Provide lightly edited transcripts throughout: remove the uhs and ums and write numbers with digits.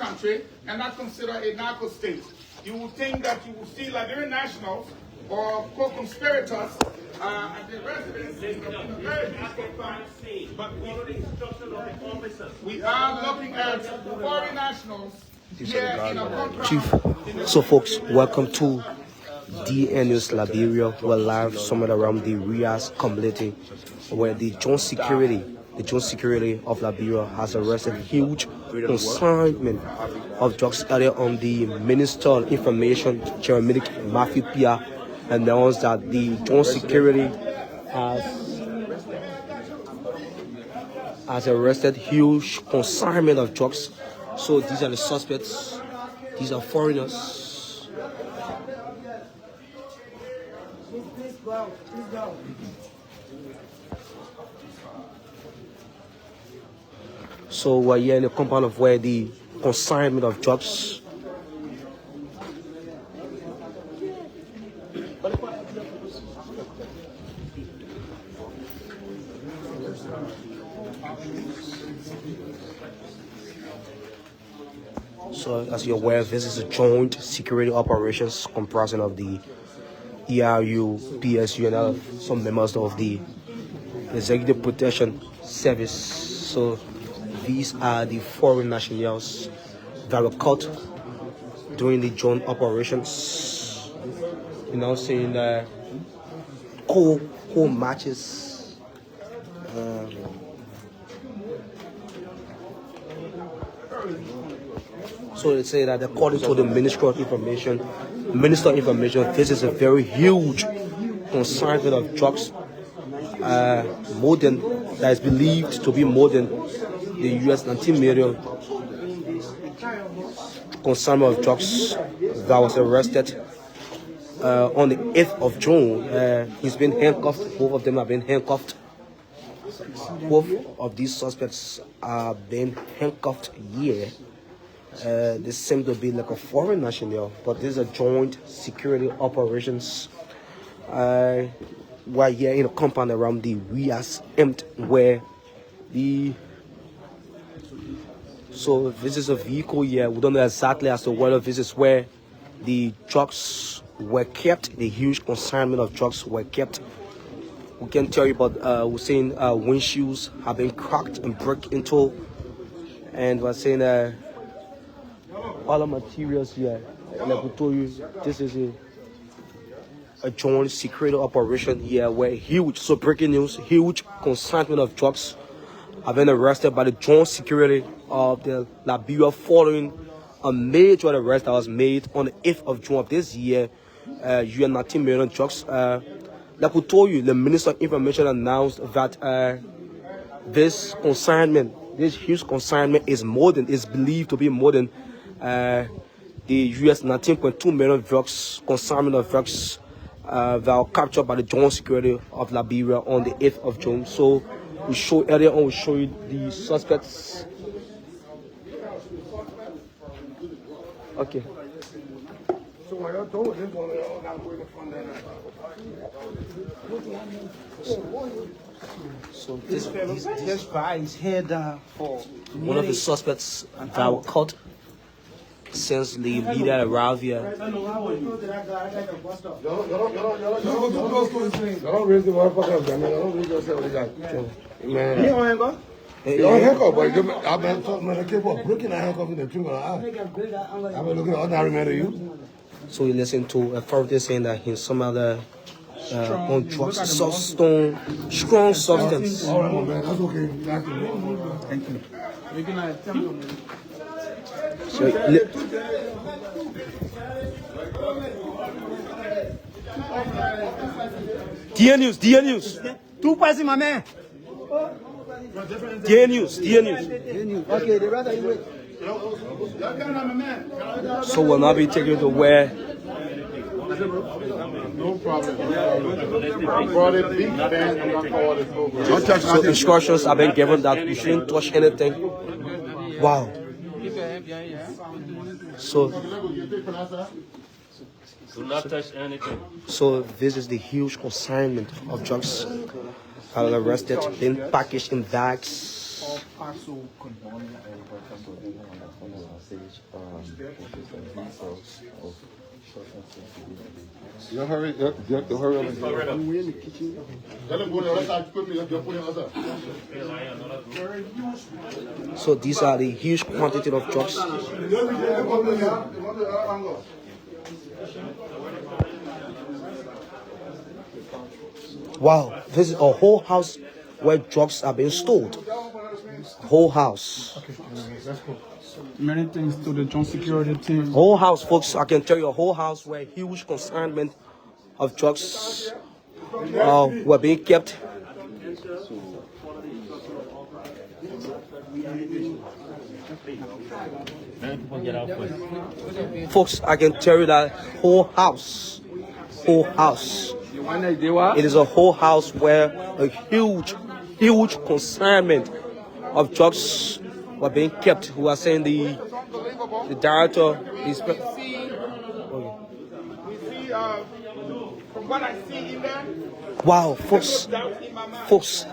country and not considered a narco state. You would think that you would see Liberian nationals or co-conspirators at the residence in a very peaceful time. But we are looking at foreign nationals here in a contract. Chief, so folks, welcome to DN News Liberia. We're live somewhere around the Rias community where the joint security of Liberia has arrested huge consignment of drugs. Earlier on, the Minister of Information, Jeremiah Mafia, announced that the joint security has arrested huge consignment of drugs. So these are the suspects. These are foreigners. So we're here in the compound of where the consignment of drugs. So as you're aware, this is a joint security operations comprising of the ERU, PSU, and some members of the Executive Protection Service. So these are the foreign nationals that were caught during the joint operations. You know, saying co-matches. So they say that according to the Minister of Information, this is a very huge consignment of drugs, more than that is believed to be more than the US 19 million consignment of drugs that was arrested on the 8th of June. He's been handcuffed. Both of them have been handcuffed. Both of these suspects are being handcuffed here. This seems to be like a foreign national, but these are joint security operations. We're here in a compound around the Rias where so this is a vehicle here. We don't know exactly as to whether this is where the drugs were kept, the huge consignment of drugs were kept. We can tell you, but we're saying windshields have been cracked and broken into, and we're saying all the materials here. Like we told you, this is a joint security operation here where so breaking news, huge consignment of drugs have been arrested by the joint security of the Liberia following a major arrest that was made on the 8th of June of this year. US 19 million drugs. Like we told you, the Minister of Information announced that this huge consignment is believed to be more than the US 19.2 million consignment of drugs that were captured by the joint security of Liberia on the 8th of June. So we show you the suspects. Okay. So this guy is head for one of the suspects that were caught since the leader arrived here. Don't raise the motherfucker, man. Don't raise yourself with that. Man. Handcuff, but I've been talking, man. I keep on breaking that handcuff in the drink on the eye. I've been looking at ordinary man to you. So we listen to a authority saying that in some other on drugs, strong substance. All right, man. That's okay. Thank you. We're gonna attempt to DN News. Two passing, my man. DN News. Okay, the rather you wait. So we'll now be taken to where. No problem. So instructions have been given that we shouldn't touch anything. Wow. So do not touch anything. So this is the huge consignment of drugs arrested, then packaged in bags. You hurry, you hurry over here. So these are the huge quantity of drugs. Wow, this is a whole house where drugs are being stored. Whole house. Many things to the joint security team. Whole house, folks. I can tell you, a whole house where huge consignment of drugs were being kept. Folks, I can tell you that whole house. It is a whole house where a huge consignment of drugs were being kept. We are saying the director is. We see from what I see in there. Wow, folks,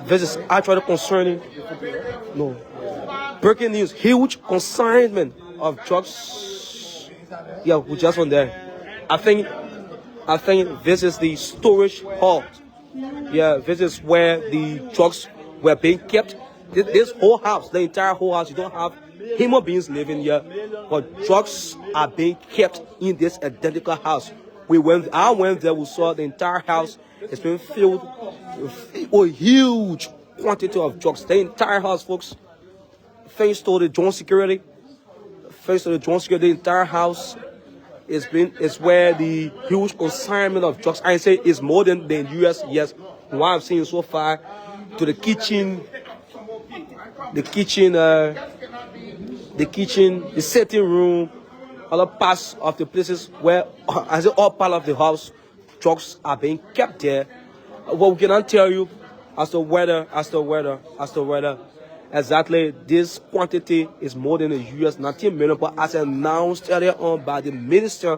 this is actually concerning. No, breaking news: huge consignment of drugs. Yeah, we just went there. I think this is the storage hall. Yeah, this is where the drugs were being kept. This whole house, the entire whole house, you don't have human beings living here, but drugs are being kept in this identical house. I went there, we saw the entire house is being filled with a huge quantity of drugs. The entire house, folks, thanks to the joint security, the entire house is where the huge consignment of drugs, I say, is more than the US, yes, what I've seen so far, to the kitchen, the sitting room, other parts of the places where, as all part of the house, drugs are being kept there. What we cannot tell you as the weather, exactly this quantity is more than the US 19 million, but as announced earlier on by the Minister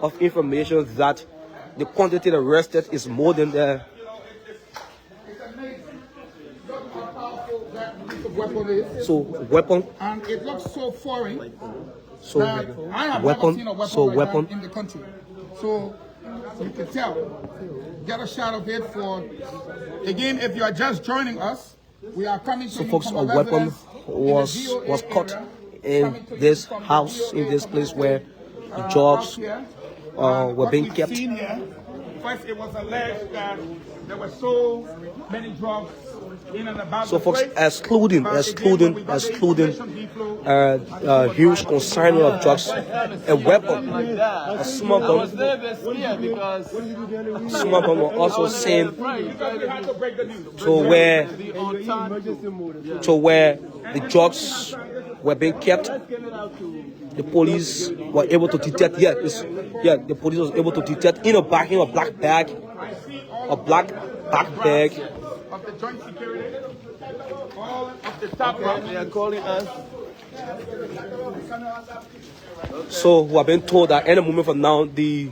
of Information that the quantity arrested is more than the. So weapon. And it looks so foreign. So I have weapon. never seen a weapon So like weapon. that in the country. So you can tell. Get a shot of it for. Again, if you are just joining us, we are coming to So you folks, from a a weapon residence was in the caught DOA in area, this coming to you house, from in the this DOA place area, where the drugs here. were What being we've kept. seen here, first it was alleged that there were so many drugs in and about So the folks, place. excluding huge consignment of drugs, a weapon, a small gun were also seen to where the drugs were being kept. The police were able to detect. The police was able to detect in a black bag, a black bag. Of the joint security, all of the top they are calling us. So we have been told that any moment from now, the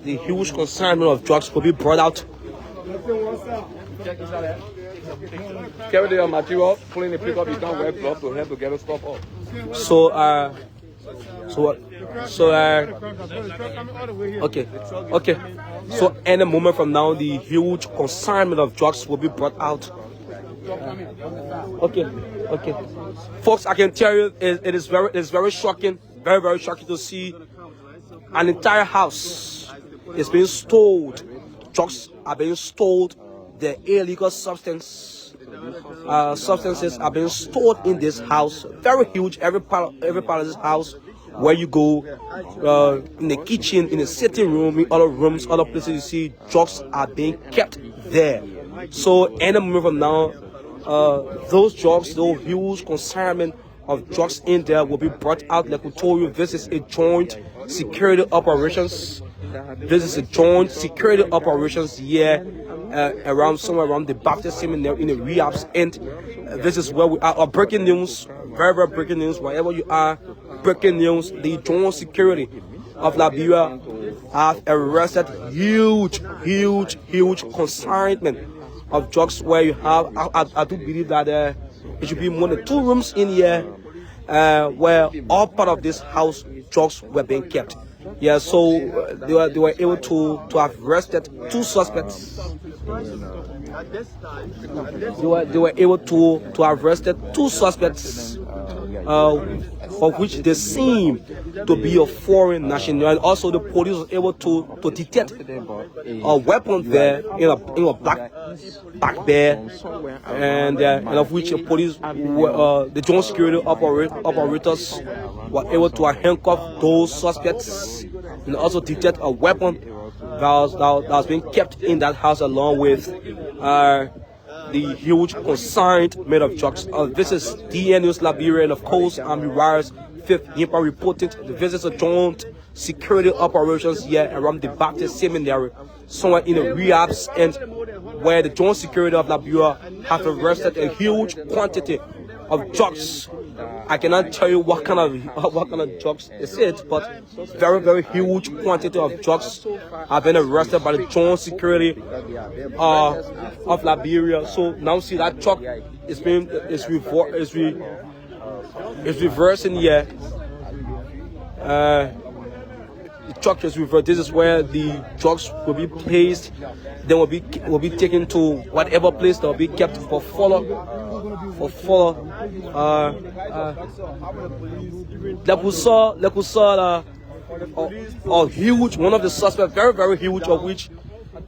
huge consignment of drugs will be brought out. Carry the material, pulling the pickup, you can't wear gloves to help to get the stuff off. Okay. So any moment from now, the huge consignment of drugs will be brought out. Okay. Folks, I can tell you, it is very shocking, very shocking to see an entire house is being stored. Drugs are being stored. The illegal substances are being stored in this house. Very huge. Every part of this house, where you go, in the kitchen, in the sitting room, in other rooms, other places, you see drugs are being kept there. So any moment from now, those drugs, those huge consignment of drugs in there will be brought out. Like we told you, this is a joint security operations. Here somewhere around the Baptist Seminary in the Rehabs end. This is where we are. Breaking news, very breaking news. Wherever you are, breaking news. The joint security of Liberia have arrested huge consignment of drugs. Where you have, I do believe that It should be more than 2 rooms in here where all part of this house drugs were being kept. Yeah, so they were able to have arrested 2 suspects. They were able to have arrested 2 suspects, of which they seem to be of foreign nationality. And also the police was able to detect a weapon there in a black bag, and of which the police the joint security operators were able to handcuff those suspects and also detect a weapon that was being kept in that house, along with the huge consignment of drugs. This is DN News Liberia, and of course, I'm Rivera's 5th Yimpa reported this is a joint security operations here around the Baptist Seminary, somewhere in the rehabs, and where the joint security of Liberia have arrested a huge quantity of drugs. I cannot tell you what kind of drugs is it, but very, very huge quantity of drugs have been arrested by the joint security of Liberia. So now see that truck is reversing here. The truck is reversed. This is where the drugs will be placed. Then will be taken to whatever place that will be kept for follow. Like we saw a huge, one of the suspects, very, very huge, of which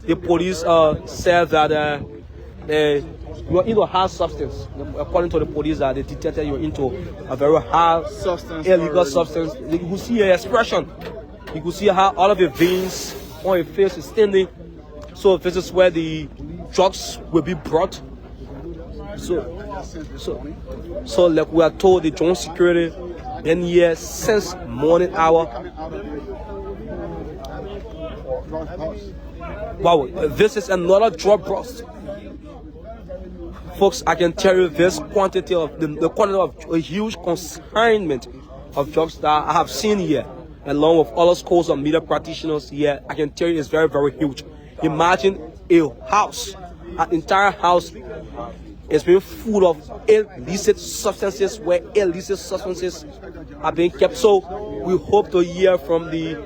the police said that you were into hard substance. According to the police, they detected you were into a very hard illegal substance. You could see your expression. You could see how all of your veins on your face is standing. So this is where the drugs will be brought. So like we are told, the joint security been here since morning hour. Wow, this is another drug bust. Folks, I can tell you this quantity of the quantity of a huge consignment of drugs that I have seen here, along with other schools of media practitioners here. I can tell you it's very, very huge. Imagine a house, an entire house is being full of illicit substances, where illicit substances are being kept. So we hope to hear from the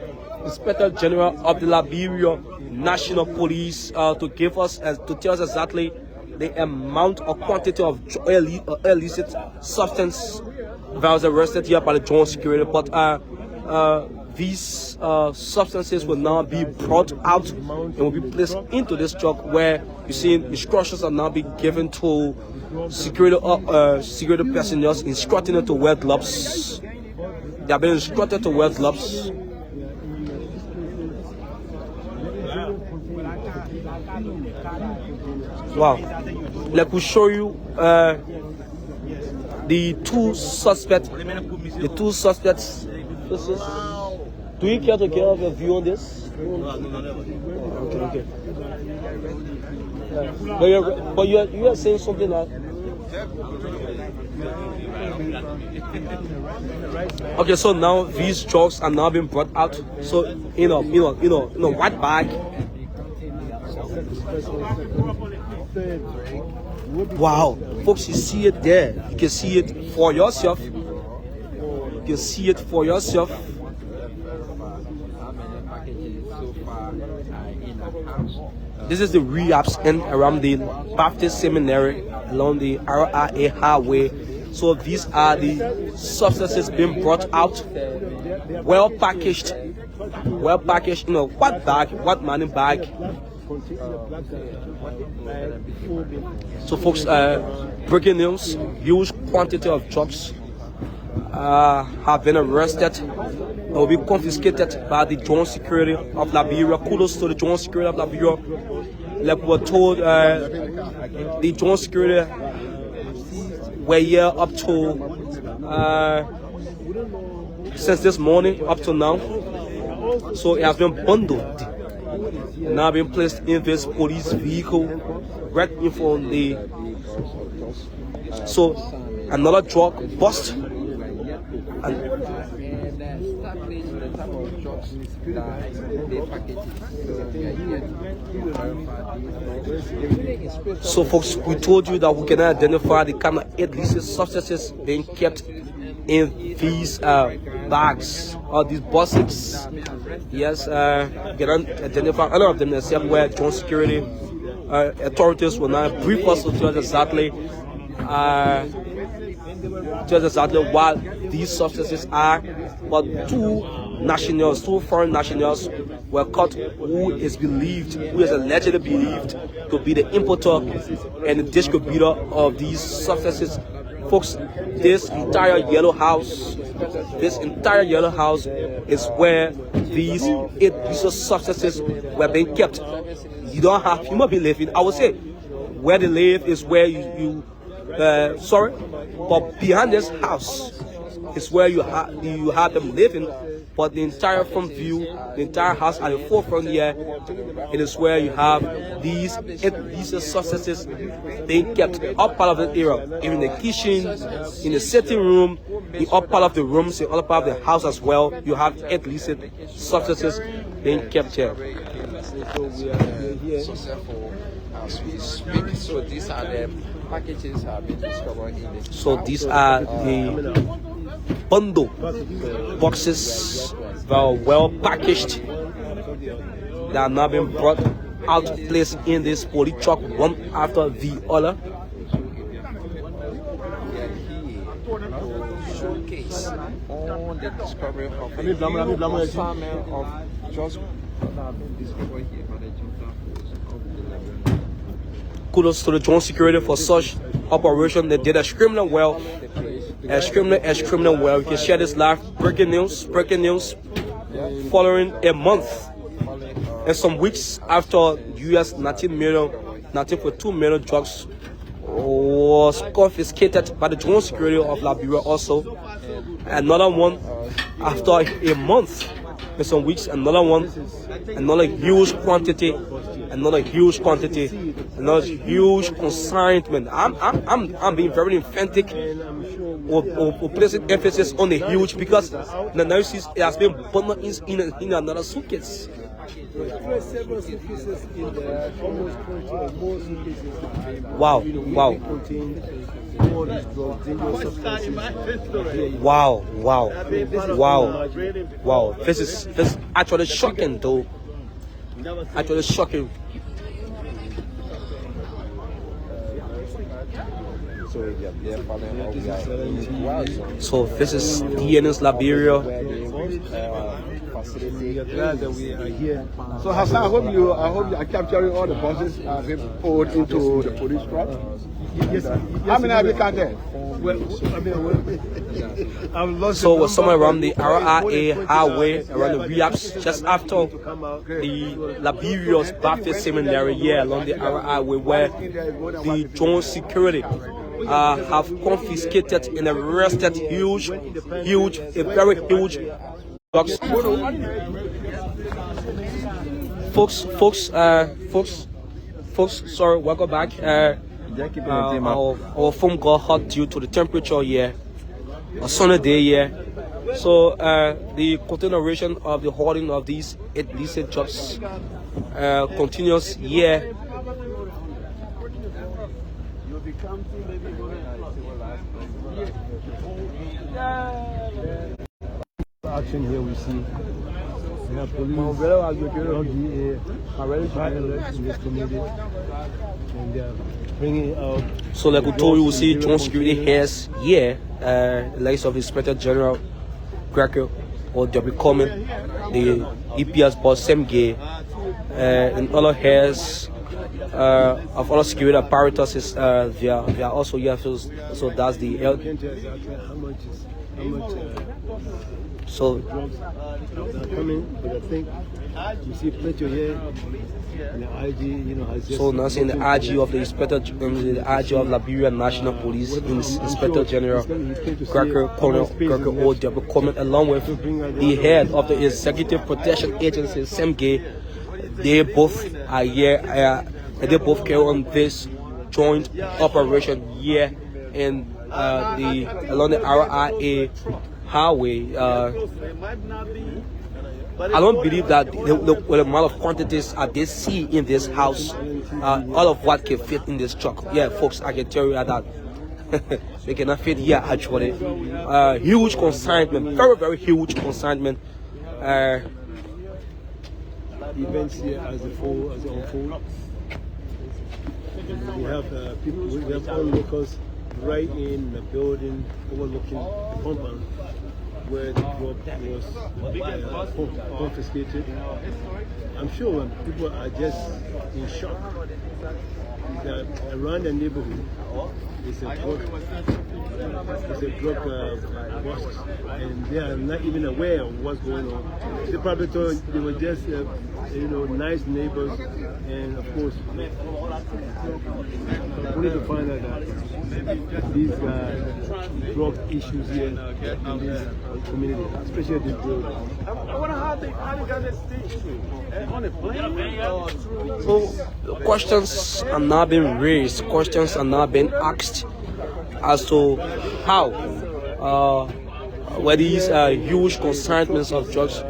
Inspector General of the Liberia National Police to give us, to tell us exactly the amount or quantity of illicit substance that was arrested here by the joint security. But these substances will now be brought out and will be placed into this truck, where you see instructions are now being given to security personnel, instructing them to wear gloves. They have been instructed to wear gloves. Wow. Let me show you the 2 suspects. The 2 suspects. This is. Do you care to give a view on this? Okay. But you are saying something like. Okay, so now these drugs are now being brought out. So in a white bag. Wow, folks, you see it there. You can see it for yourself. You can see it for yourself. This is the rehabs end around the Baptist Seminary along the RIA highway. So these are the substances being brought out, well packaged in a white bag, white money bag. So folks, breaking news, huge quantity of drugs have been arrested and will be confiscated by the joint security of Liberia. Kudos to the joint security of Liberia. Like we were told, the joint security were here up to since this morning up to now. So it has been bundled and now being placed in this police vehicle right in front of the. So another drug bust and establish the type of drugs that they package it. So we are here to verify these. So folks, we told you that we can identify the kind of illicit substances being kept in these bags or these boxes. Yes, we can identify all of them except where joint security authorities will not brief us to tell us exactly what these substances are. But two foreign nationals were caught who is allegedly believed to be the importer and the distributor of these substances. Folks, this entire yellow house is where these illicit substances were being kept. You don't have human being living. I would say where they live is where but behind this house is where you have them living. But the entire front view, the entire house at the forefront here, it is where you have these substances being kept. Up part of the area, even the kitchen, in the sitting room, in up part of the rooms, in other part of the house as well, you have illicit substances being kept here. So we are here successful as we speak. So these are the packages have been discovered in the So these are the bundle boxes that are well packaged, that are now being brought out, placed in this police truck one after the other. Showcase on the discovery of a huge consignment of drugs that have been discovered here by the junta force of the Liberia. Kudos to the joint security for such operation. They did extremely well. Extremely well. You can share this live breaking news following a month and some weeks after US 19.2 million drugs was confiscated by the joint security of Liberia. Also another one after a month and some weeks, another huge quantity, another huge consignment. I'm being very emphatic or placing emphasis on the huge, because the analysis has been bundled in another suitcase. Wow. This is actually shocking, though. Actually shocking. So this is DNS Liberia. Glad that we are here. So Hassan, I hope you are capturing all the boxes being poured into the police truck. Yes. How many have you counted? So we're somewhere around the RIA highway, around the Reaps, just after the Liberia's Baptist Seminary here along the RIA highway, where the joint security have confiscated and arrested a very huge drugs. Folks, sorry, welcome back. Our phone got hot due to the temperature here, a sunny day here. So the continuation of the hoarding of these illicit drugs continues here. Action here we see. We have police, and they are bringing out. So like we told you, we see joint security heads here, the likes of Inspector General Cracker or W. Coleman, the EPS boss Sam Gay, and other heads of other security apparatus. They are also here. So that's the so coming, but I think you see picture here. The IG, so now seeing the IG of the Inspector, the IG of Liberia National Police, Inspector General Cracker, Colonel Cracker O.W. Coleman, along with the head of the Executive Protection Agency, Sam Gay. They both are here, and they both carry on this joint operation here in along the RIA highway. I don't believe that the amount of quantities they see in this house, all of what can fit in this truck. Yeah, folks, I can tell you that they cannot fit here actually. Huge consignment, very, very huge consignment. Events here as they unfold. We have people, we have onlookers right in the building overlooking the compound where the drug was confiscated. I'm sure when people are just in shock that around the neighborhood it's a drug bust, and they are not even aware of what's going on. They probably thought they were just nice neighbors, and of course we need to find out that these drug issues here in this community, especially the drug. I wonder how they got this thing on a plane. So questions are not being raised, questions are not being asked as to how were these huge consignments of drugs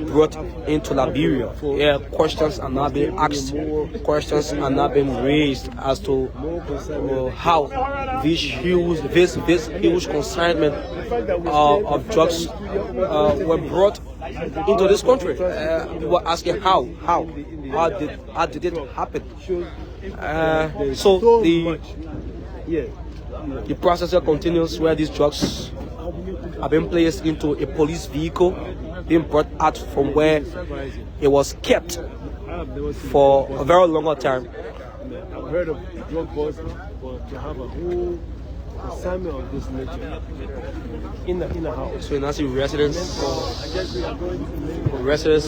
brought into Liberia. Yeah, questions are not being asked, questions are not being raised as to how this huge consignment of drugs were brought into this country. People are asking how did it happen? So the process continues where these drugs are being placed into a police vehicle, being brought out from where it was kept for a very long time. I've heard of drug bust, but to have a whole assignment of this nature in the house. So you now see residents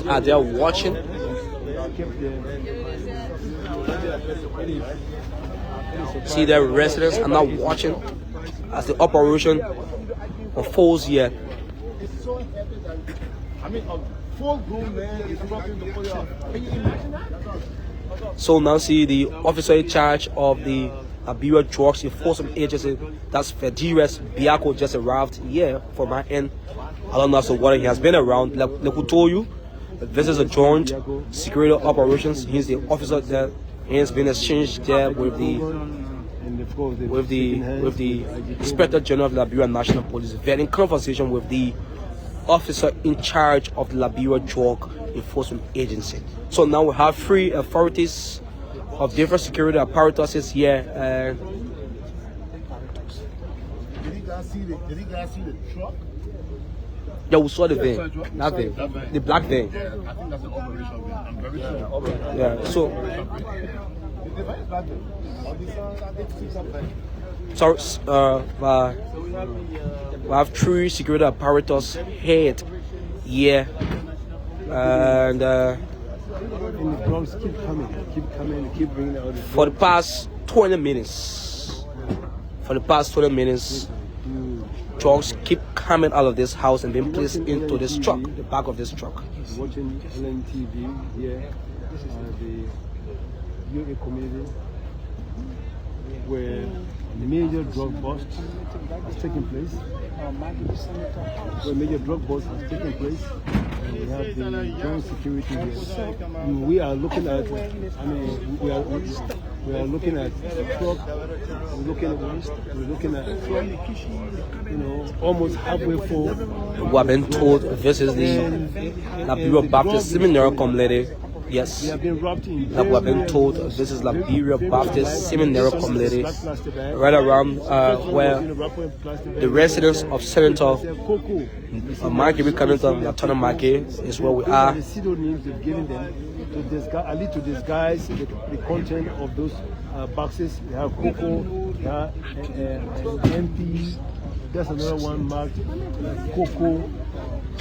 are there watching. See, the residents are now watching as the operation unfolds here. I mean, a full-grown man is dropping the police off. Can you imagine that? So now see the officer in charge of the Liberia Drugs Enforcement Agency, that's Fediras Biako, just arrived here from my end. I don't know as to what he has been around. Like who told you, this is a joint security operations. He's the officer there. He has been exchanged there with the Inspector General of the Liberia National Police, very in conversation with the officer in charge of the Liberia Drug Enforcement Agency. So now we have 3 authorities of different security apparatuses here. Did you guys see the truck? Yeah, we saw the van, that van, the black van. Yeah, I think that's an operation van. I'm very sure. Yeah, so we have 3 security apparatus head here, and the drugs keep coming, keep bringing out the for the past 20 minutes, drugs keep coming out of this house and being placed into this truck, the back of this truck. Watching LNTV here. This is the UA community where major drug bust has taken place. And we have the joint security here. We are looking at, we are looking at the truck. We're looking at, almost halfway full. We have been told this is the Liberia Baptist Seminary community. Yes, we have been robbed in we have been told this is Liberia Baptist Seminary community, right around where the residence of Senator Maki Latona Maki is where we are. The pseudonyms they've given them to disguise the content of those boxes. We have Coco, MP. That's another one marked Coco.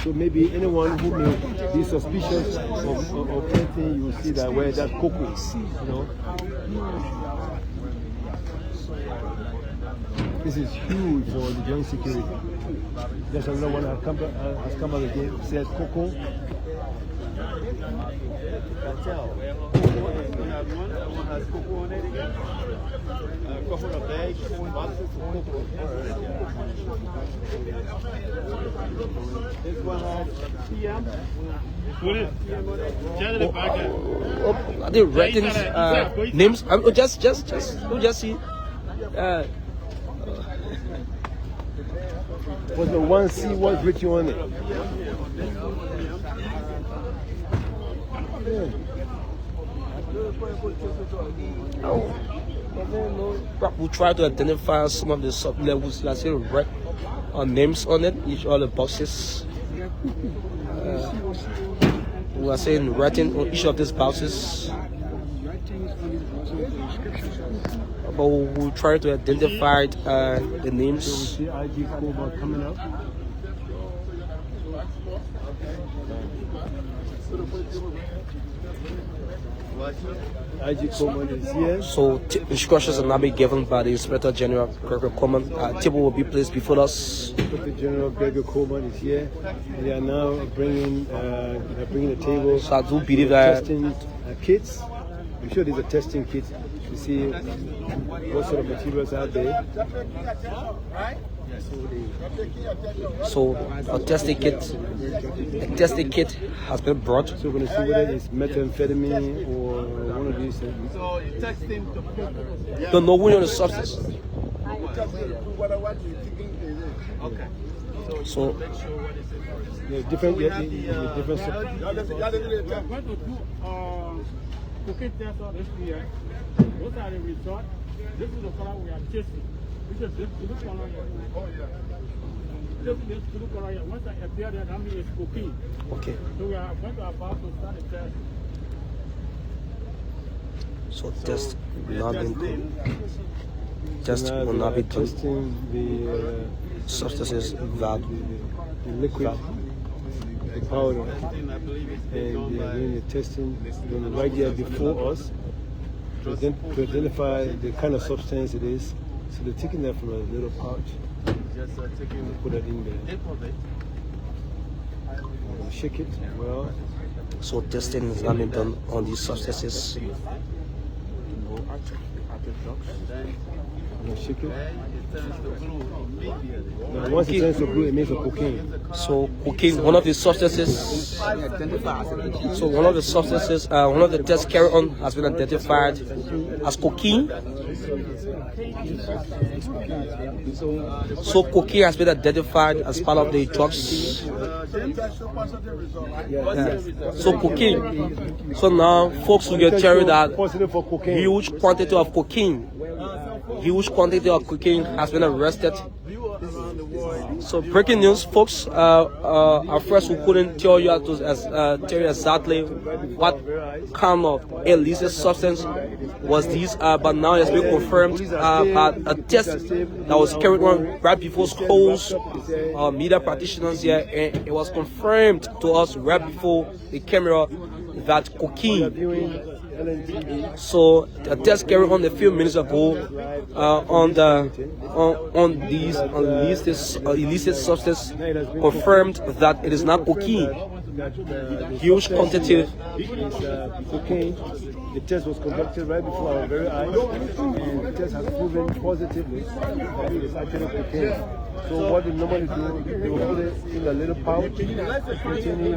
So maybe anyone who may be suspicious of anything, you will see that where that Coco, This is huge for the joint security. There's another one has come out again, says Coco. A couple of bags, boxes of cocoa. This one has PM. Are they writing names? Just see. Was the 1C was written on it? We'll try to identify some of the sub-levels, let's say, write names on it, each of the boxes. We are saying writing on each of these boxes. But we'll try to identify the names. So we see IG Cobalt coming up. IG Cobalt is here. So instructions are now being given by the Inspector General Gregory Coleman. Table will be placed before us. Inspector General Gregory Coleman is here. They are now bringing the table. So I do believe that testing kits. I'm sure there's a testing kit to see what sort of materials are there. So a testing kit has been brought. So we're going to see whether it's methamphetamine or one of these. So you text him to Don't know which of the substance. Okay. So different cocaine test on this year. Those are the results. This is the color we are chasing. Which is this blue color here. Oh, yeah. This blue color here. Once I appear there, that means it's cocaine. okay. So we are going to about to start the test. So test will not be done. testing the Substances that the liquid, the powder, and they are doing the testing right there before us to identify the kind of substance it is. So they're taking that from a little pouch, put it in there, shake it well. so testing is not being done on these substances. Shake it. Now, once it turns to blue, it means a cocaine. So cocaine, one of the substances. So one of the substances, one of the tests carried on has been identified as cocaine. So cocaine has been identified as part of the drugs. Yeah. So cocaine. So now folks will get carried that huge quantity of cocaine. Huge quantity of cocaine has been arrested. So breaking news, folks. At first we couldn't tell you exactly what kind of illicit substance was this, but now it's been confirmed by a test that was carried on right before schools, media practitioners here, and it was confirmed to us right before the camera that cocaine. So a test carried on a few minutes ago on these illicit substance confirmed that it is not cocaine. Huge quantity. Cocaine. The test was conducted right before our very eyes, and the test has proven positively that it is actually cocaine. So what they normally do, they will put it in a little pouch containing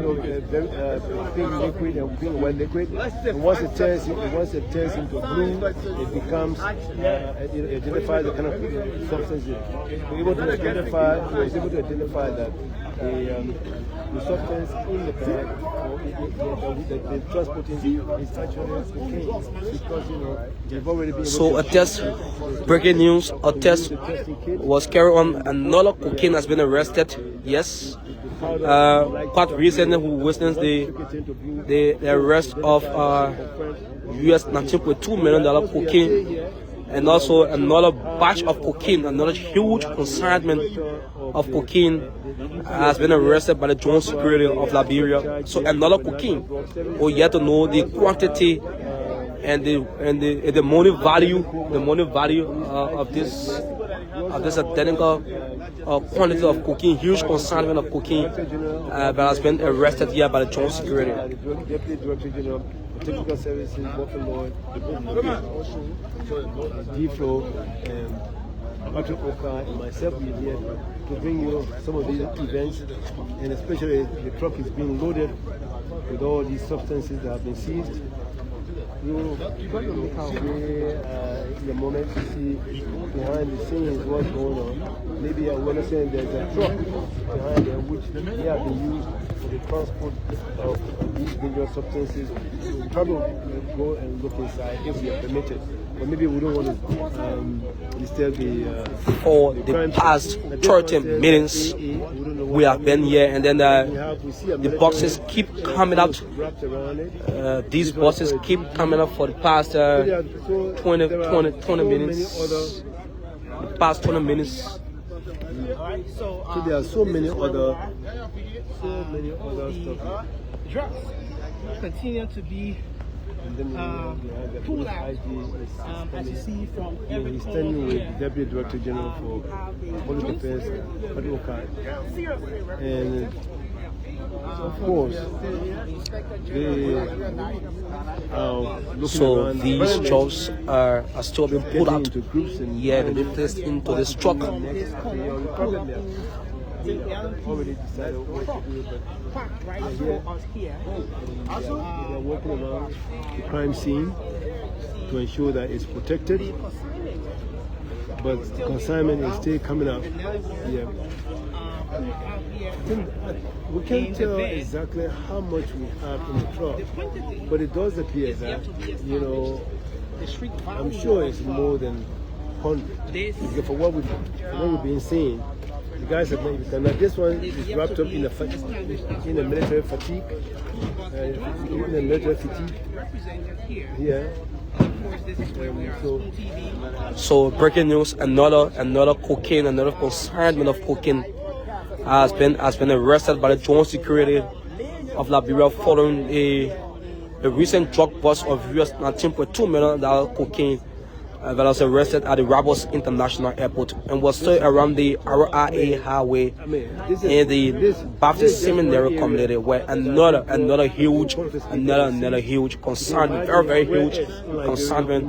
pink liquid and pink white liquid. And once it turns into blue, it becomes it identifies the kind of substance it is. We're able to identify that the substance in the bag or the transporting is actually cocaine, because they've already been. So a test, breaking news, a test was carried on. Another cocaine has been arrested. Yes. Quite recently we witnessed the arrest of US $19.2 million cocaine, and also another batch of cocaine, another huge consignment of cocaine has been arrested by the drone security of Liberia. So another cocaine. We yet to know the quantity and the money value, of this this identical quantity of cocaine, huge consignment of cocaine that has been arrested here by the joint security. Deputy Director General of Technical Services, Buffalo, D-Flow, Patrick Oka, and myself will be here to bring you some of these events, and especially the truck is being loaded with all these substances that have been seized. We will try to make our way in the moment to see behind the scenes what's going on. Maybe I want to say there's a truck behind there which may have been used for the transport of these dangerous substances. We'll probably go and look inside if we are permitted. But maybe we don't want to disturb for the past 30 minutes we have been here, and then the boxes keep coming out. These boxes keep coming up for the past 20 minutes. The past 20 minutes. So there are so many other stuff. Drugs continue to be pulled out, as you see from every He's standing with the Deputy Director General for Public Affairs, Patrick Oka. And of course, so these jobs are still being pulled out. Yeah, they've been placed into this truck. Already decided what to do, but they're working around the crime scene to ensure that it's protected. But the consignment is still coming up. Yeah. We can't tell exactly how much we have in the truck, but it does appear that, you know, I'm sure it's more than 100. For what we've been seeing, the guys have made it. Now this one is wrapped up in a military fatigue. In a military fatigue. Yeah. So breaking news: another cocaine, another consignment of cocaine has been arrested by the joint security of Liberia following a recent drug bust of $19.2 million cocaine that was arrested at the Rabos International Airport and was still around the RIA Highway in the Baptist Seminary community, where another huge consignment, very huge consignment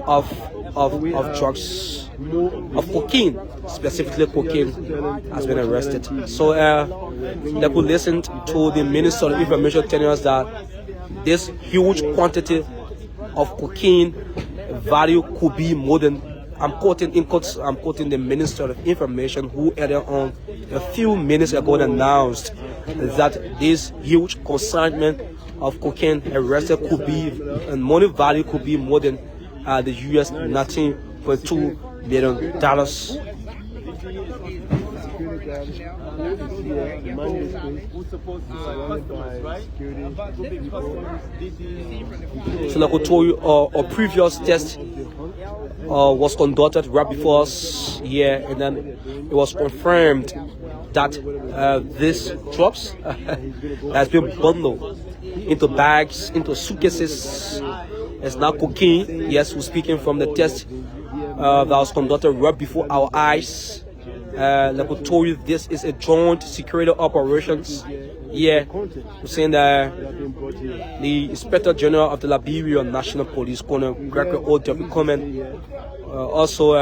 of drugs, of cocaine, specifically cocaine, has been arrested. So they could listen to the Minister of Information telling us that this huge quantity of cocaine value could be more than, I'm quoting the Minister of Information, who earlier on a few minutes ago announced that this huge consignment of cocaine arrested could be, and money value could be more than the US $19.2 million. So like I told you, a previous test was conducted right before us here, and then it was confirmed that this drugs has been bundled into bags, into suitcases. It's now cocaine. Yes, we're speaking from the test that was conducted right before our eyes. Like I told you, this is a joint security operations. Yeah, we're saying that the Inspector General of the Liberia National Police, Colonel Gregory O.W. Coleman, also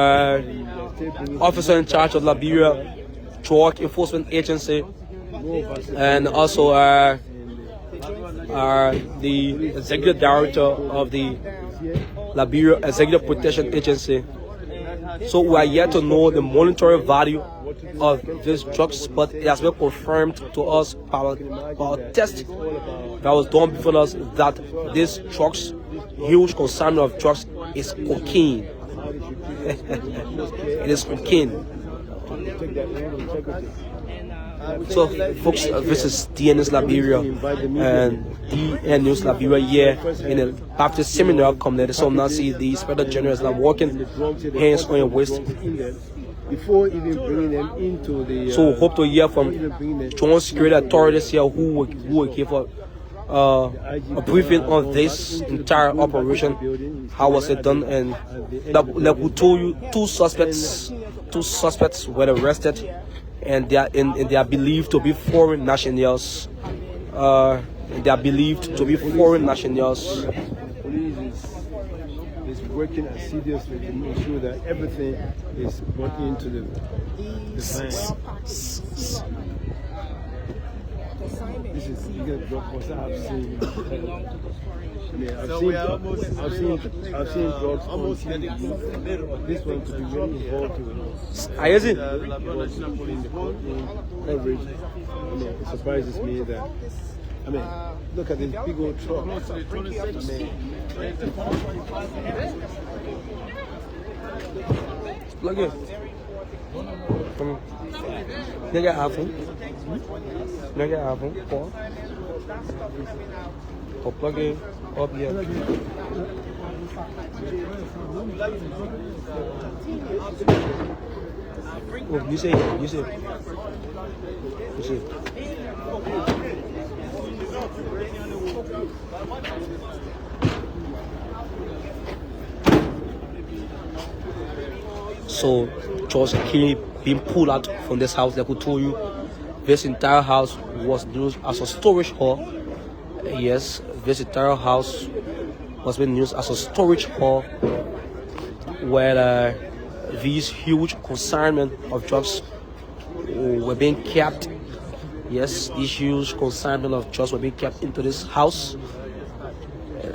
officer in charge of Liberia Drug Enforcement Agency, and also the Executive Director of the Liberia Executive Protection Agency. So we are yet to know the monetary value of these drugs, but it has been confirmed to us by a test that was done before us that this drugs, huge consignment of drugs, is cocaine. It is cocaine. So, folks, this is DNS Liberia and DN News Liberia here in the Baptist Seminary community. So now see the Inspector General is now walking hands on your waist. Before even bringing them into the so hope to hear from joint security authorities here who will give a briefing on this entire operation, how was it done, and like we told you, two suspects were arrested, and they are believed to be foreign nationals. They are believed to be foreign nationals. Police is working assiduously to make sure that everything is brought into the plan. This is the biggest drug bust I've seen. I've seen drugs on TV. This one could be very involved with us. In the coverage, it surprises me that. Look at this big old truck. Look at Nigga iPhone. Or plug it up here. Oh, you see. So, George Key being pulled out from this house, like we told you, this entire house was used as a storage hall. Yes, this entire house was being used as a storage hall where these huge consignment of drugs were being kept. Yes, these huge consignment of drugs were being kept into this house.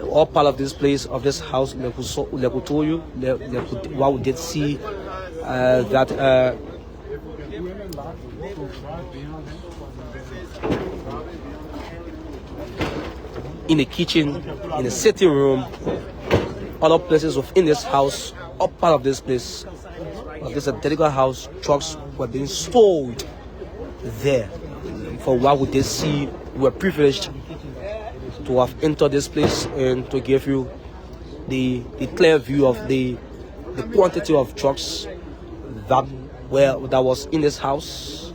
All part of this place, of this house, like we told you, what we did see that in the kitchen, in the sitting room, other places within this house, all part of this place, of this identical house, drugs were being stored there. For what we did see, we were privileged to have entered this place and to give you the clear view of the quantity of drugs that was in this house.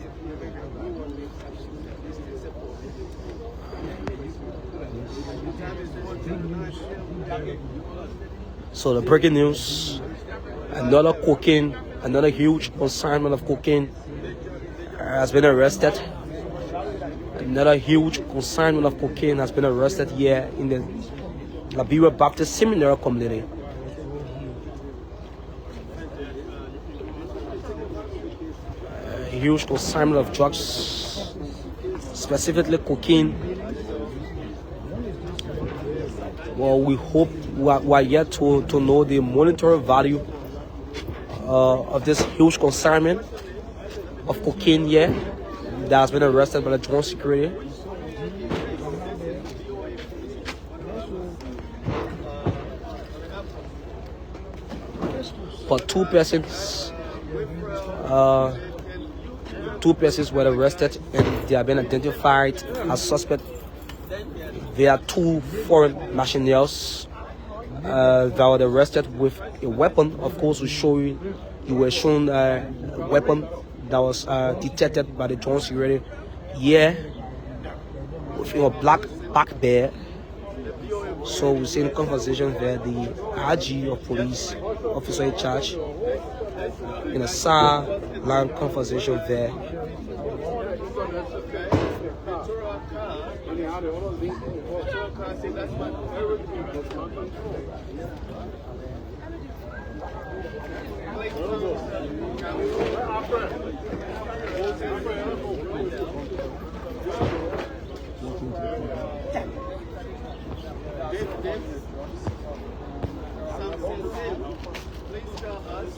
So the breaking news: another huge consignment of cocaine has been arrested. Another huge consignment of cocaine has been arrested here in the Liberia Baptist Seminary community. A huge consignment of drugs, specifically cocaine. Well, we hope we are yet to know the monetary value of this huge consignment of cocaine here that has been arrested by the drone security. But two persons were arrested and they have been identified as suspects. They are two foreign nationals that were arrested with a weapon. Of course, you were shown a weapon that was detected by the drone security here with a black back bear. So we're seeing conversation there, the RG of police officer in charge, in a silent conversation there. Please tell us.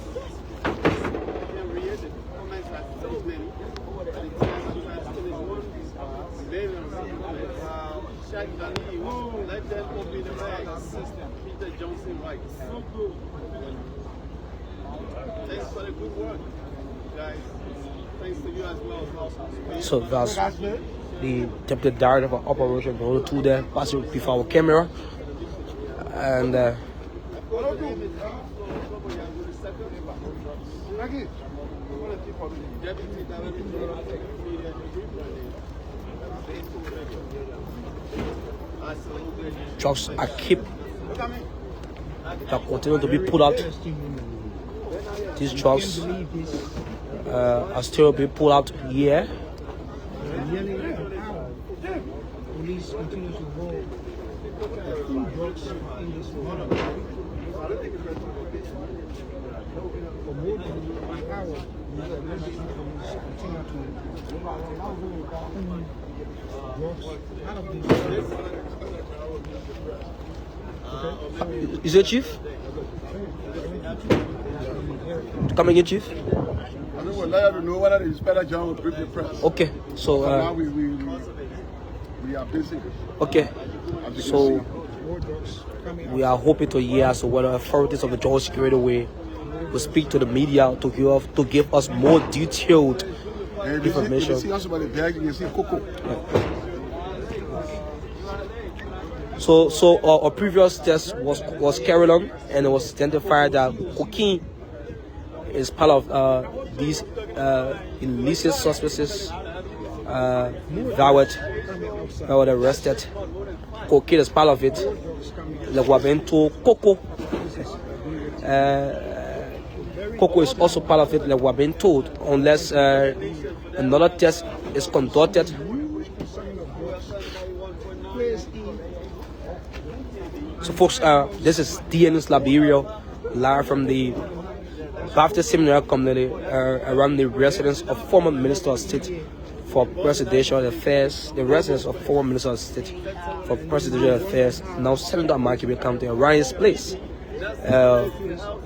The comments are so many. Let them open the bag. Peter Johnson writes. Thanks for the good work, guys. Thanks to you as well. So that's the deputy director of operation, the two there, passing before our camera, and Drugs are continue to be pulled out. These drugs are still being pulled out here. Police continue to hold drugs in this water for more than an hour. Police continue to drugs out of this. Is it Chief? Coming in, Chief? I think we'll let you know whether the Inspector General will brief the press. Okay, so now we are busy. okay, so we are hoping to hear as well the authorities of the Georgia Security will speak to the media to give us more detailed information. You see us about the bag, you see Coco. So a previous test was carried on, and it was identified that cocaine is part of these illicit substances that were arrested. Cocaine is part of it. Like we have been told, cocoa is also part of it. Like we have been told, unless another test is conducted. So folks, this is DNS Liberia, live from the Baptist Seminary community around the residence of former Minister of State for Presidential Affairs, the residence of former Minister of State for Presidential Affairs, now Senator Markibi County, around his place.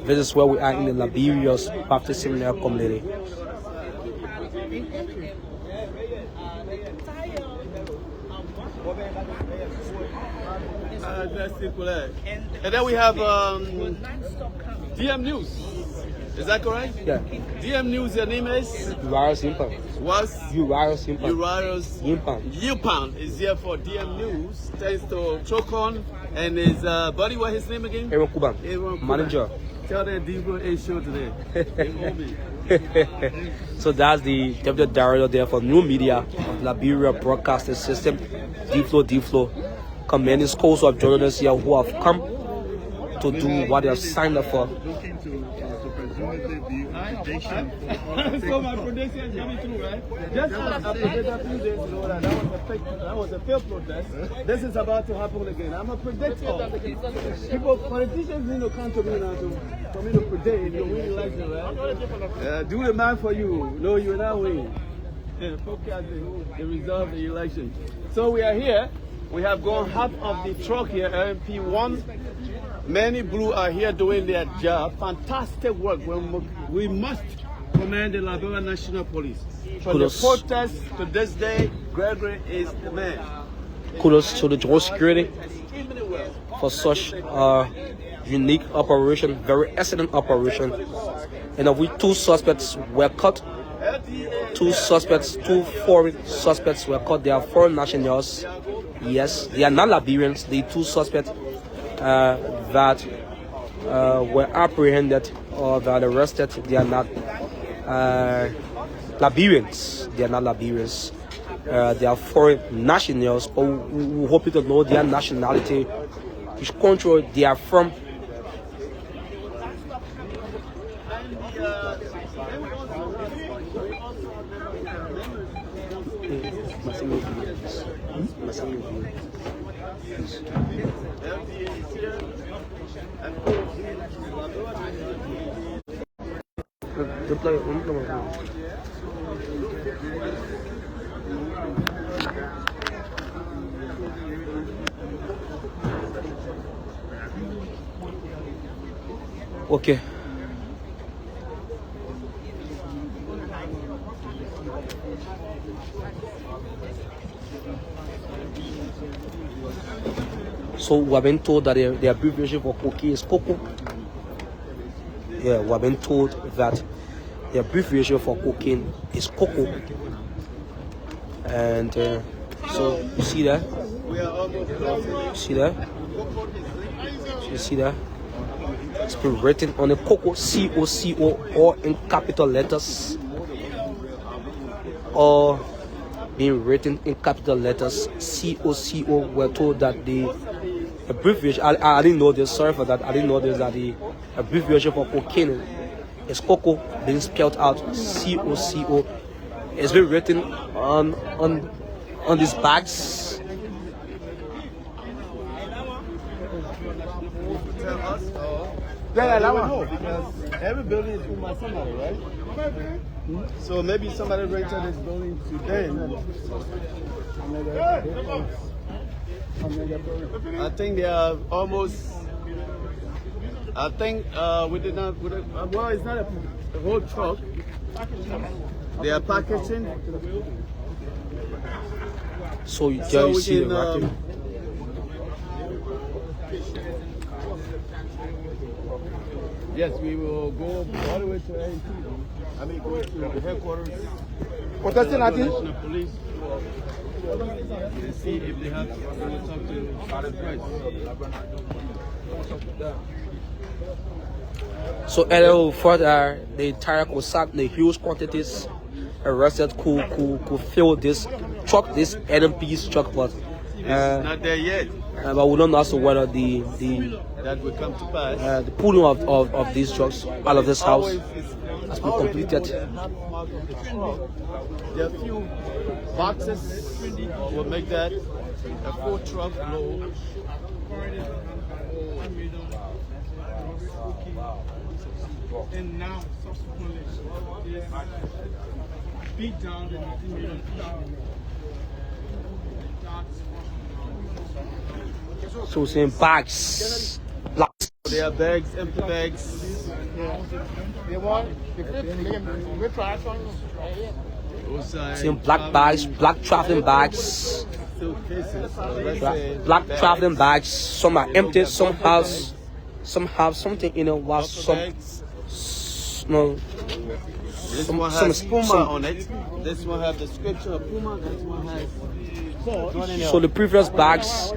This is where we are in the Liberia's Baptist Seminary community. And then we have DM News. Is that correct? Yeah. DM News, your name is? Uraros Impan. What? Uraros Impan. Uraros Impan is here for DM News. Thanks to Chokon and his buddy, what his name again? Aaron Kuban, manager. Tell them Debo A show today. So that's the deputy director there for New Media, Liberia Broadcasting System, D-Flow. Commending schools of journalists here who have come to do what they have signed up for. So my prediction is coming through, right? Just as I predicted a few days ago that was a failed protest, this is about to happen again. I'm a predictor. Politicians need to come to me now for me to predict if you win election, right? Do the man for you. No, you will not win. Focus the result of the election. So we are here. We have gone half of the truck here, LMP1. Many blue are here doing their job. Fantastic work. We must commend the Liberia National Police. From the protest to this day, Gregory is the man. Kudos to the Georgia Security for such unique operation, very excellent operation. And we 2 suspects were caught. 2 foreign suspects were caught. They are foreign nationals. Yes, they are not Liberians. The 2 suspects that were apprehended or that arrested, they are not Liberians. They are not Liberians. They are foreign nationals. But we hope you to know their nationality, which country they are from. Okay. So we have been told that the abbreviation for cocaine is cocoa. Yeah, we have been told that the abbreviation for cocaine is cocoa. And so you see that? You see that? It's been written on the cocoa, C-O-C-O, or in capital letters, or being written in capital letters, COCO. We're told that the abbreviation, I didn't know this, sorry for that, I didn't know this, that the abbreviation for cocaine is COCO, being spelled out COCO. It's been written on these bags. Yeah, that one. Because every building is owned by somebody, right? So maybe somebody rented this building to them. I think they are almost. I think we did not. Well, it's not a whole truck. They are packaging. So you see the wrapping. Yes, we will go all the way to AT. I mean, go to the headquarters. Protesting at it? Police. And see if they have to talk to the press. So a little further, the entire COSAC, the huge quantities arrested could fill this truck, this NMP's truck, but It's not there yet. but we don't know also whether the That will come to pass. the pulling of these trucks out of this house has been completed. There are a few boxes will make that a full truck load. And now, subsequently, is beat down the 19 million So saying bags, black. There are bags, empty bags. Saying black bags, black traveling bags, black traveling bags. Some are empty, some have something in it, while some no. This one has Puma on it. This one has the description of Puma. This one has. So the previous bags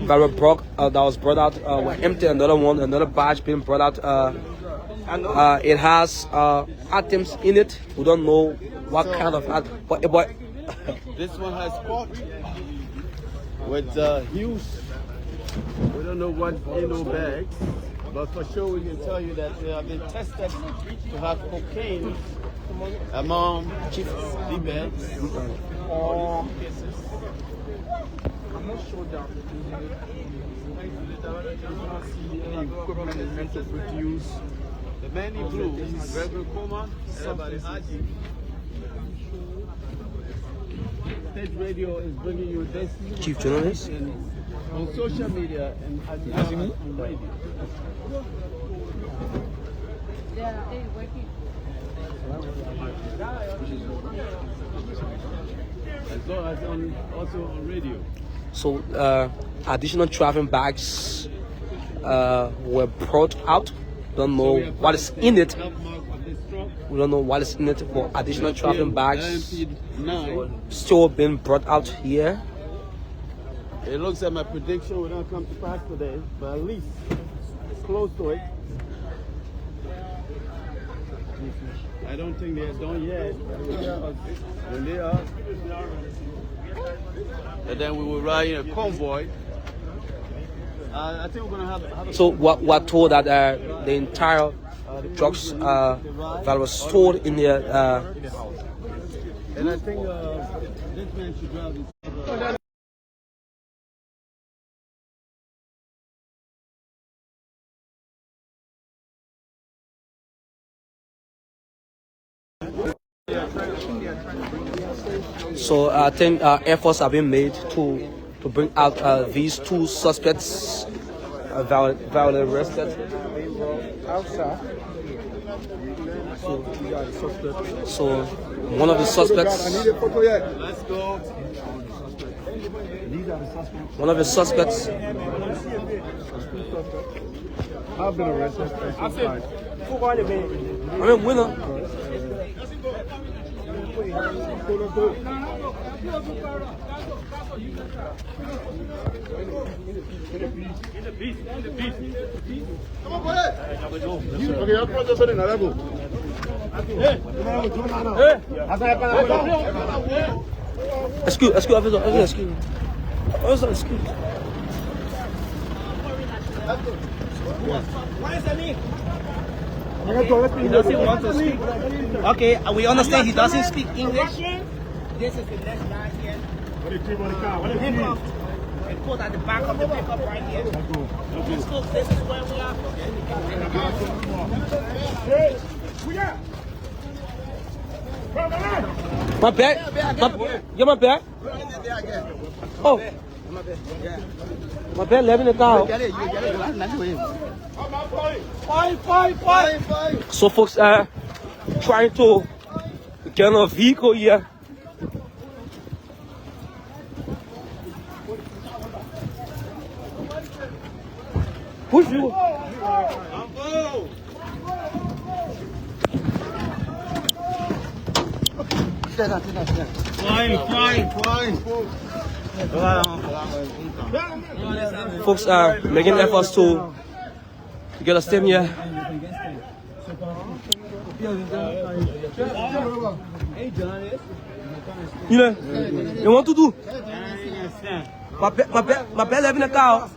that were brought, that was brought out, were empty. Another badge being brought out. It has items in it. We don't know what kind of items, but This one has sport with huge. We don't know what bags, but for sure we can tell you that they have been tested to have cocaine among the bags. I'm not sure that the equipment is meant to produce. The man in blue, Reverend Coleman, everybody had you. State Radio is bringing you this Chief Journalist on social media and on radio. As well as also on radio. So additional traveling bags were brought out. Don't know what is in it. We don't know what is in it, for additional traveling bags still being brought out here. It looks like my prediction will not come to pass today, but at least it's close to it. I don't think they're done yet. When they are, and then we will ride in a convoy. I think we're going to have So we're told that the entire drugs that was stored in there. and I think this man should drive this. So I think efforts have been made to bring out these two suspects validly arrested. So one of the suspects. Let's go. One of the suspects. I've been arrested. I mean, winner. Excuse, officer, excuse. Officer, excuse. He doesn't want to speak. Okay, we understand he doesn't speak English. This is the next guy here. What the crib on the car? What the crib? Handcuffed and put at the back of the pickup right here. This is where we are. Hey, we got. My bag? Get my bag? Oh. My bag left in the car. So folks are trying to get a vehicle here. Push you. Folks are making efforts to get us in here. You know, you want to do? My bed left in the car.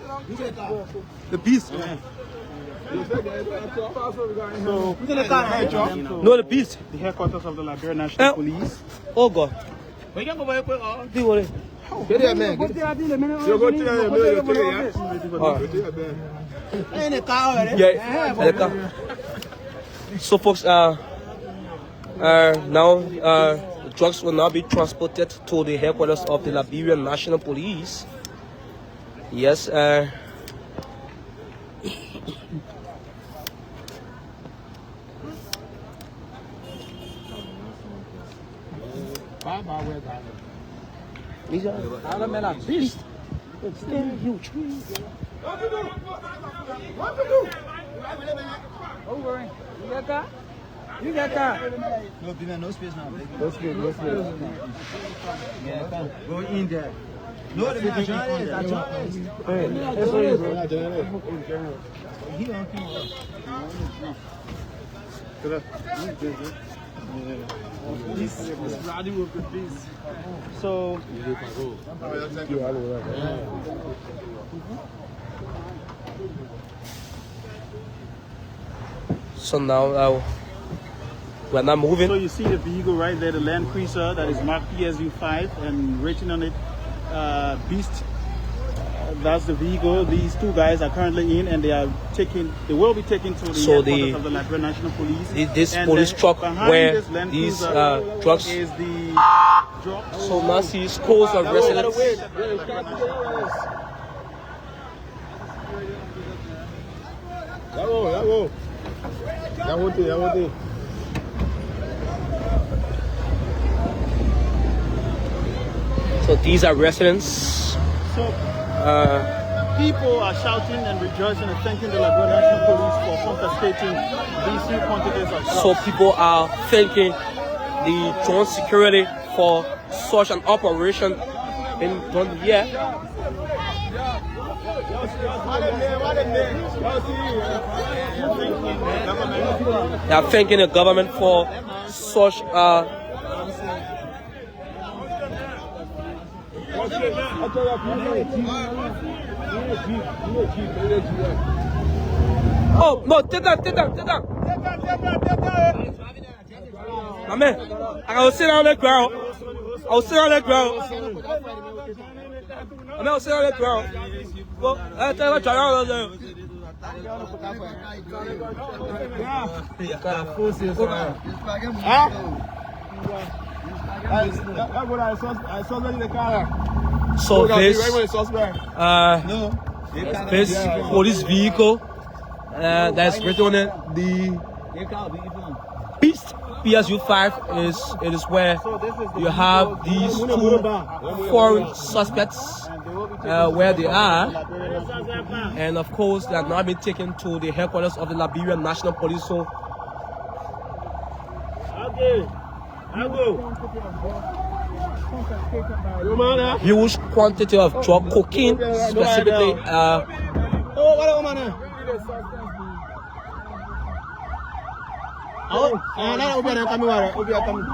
The beast. No, the beast. The headquarters of the Liberia National Police. Oh God. We can go back with all. Deal with it. Get there, man. You go to In the car already. Yeah, in the car. So folks, now the drugs will now be transported to the headquarters of the Liberian National Police. Yes, these are beast. It's very huge. What to do? Don't worry. You got that? You got that? No, no space now. No space. Yeah, come. Go in there. No, the man journalist. He don't He's riding with the beast. So, so now we're not moving. So you see the vehicle right there, the Land Cruiser that is marked PSU5 and written on it, Beast. That's the vehicle. These two guys are currently in, and they will be taken to the headquarters of the Liberia National Police. This police truck where these drugs. Is the So now see schools of residents. So these are residents. So people are shouting and rejoicing and thanking the Liberia National Police for confiscating these huge quantities of drugs. So people are thanking the drone security for such an operation in done here. They are thanking the government for such oh no, take that. My man, I will sit on the ground. I'll sit on the ground. I'll sit on the ground. Well, I tell you, try out there. So this police vehicle that's written on it, the Beast PSU5 is where you have these two foreign suspects where they are, and of course they are now being taken to the headquarters of the Liberian National Police. So huge quantity of drug, cocaine specifically. Oh, now Obi are coming. Obi are coming.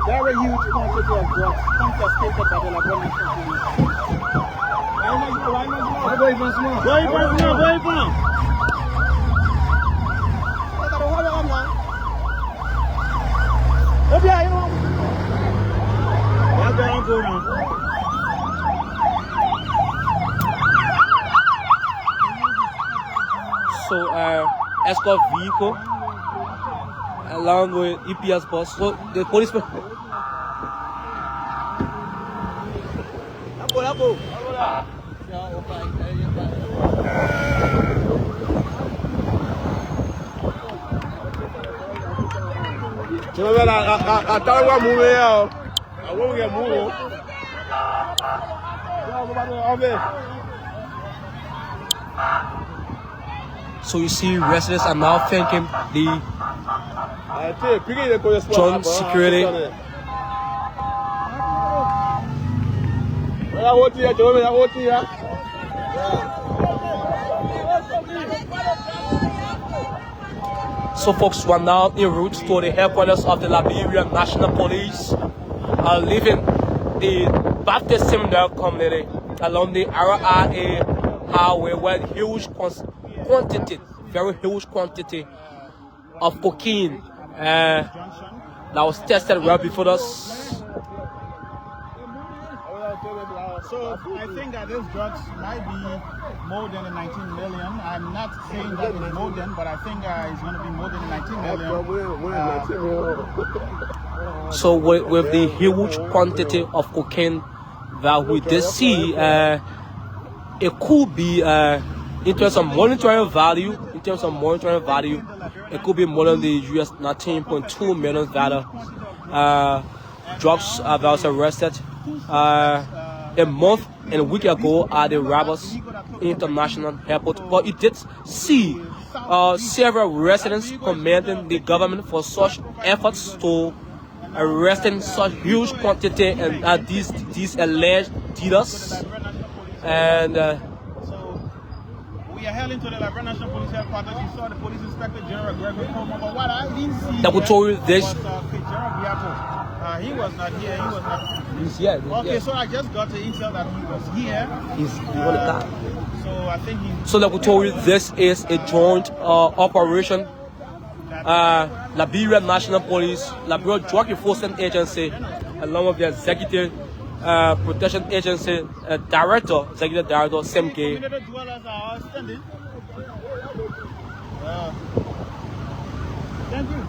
Very huge quantity of drugs confiscated by the Liberia So, escort vehicle along with EPS bus. So the policeman. So you see, residents are now thanking the John security. So folks, we're now en route to the headquarters of the Liberian National Police, leaving the Baptist Seminary community along the RIA highway where huge quantity, very huge quantity of cocaine that was tested right before us. So I think that these drugs might be more than the 19 million. I'm not saying that it's more than, but I think it's going to be more than the 19 million. So with the huge quantity of cocaine that we did see, it could be in terms of monetary value. It could be more than the US 19.2 million value. Drugs that was arrested a month and a week ago at the Rabat International Airport. But it did see several residents commending the government for such efforts to arresting such huge quantity and these alleged dealers. And so we are hailing to the Liberia National Police headquarters. You saw the police inspector General Gregory Coleman, but what I didn't see that would tell you this. He was not here. He was not. He's here. Okay, so I just got the intel that he was here. He's on the car. So I think he. So that would tell you this is a joint operation. Liberia National Police, Liberia Drug Enforcement Agency, along with the Executive Protection Agency Executive Director, SMK. Thank you.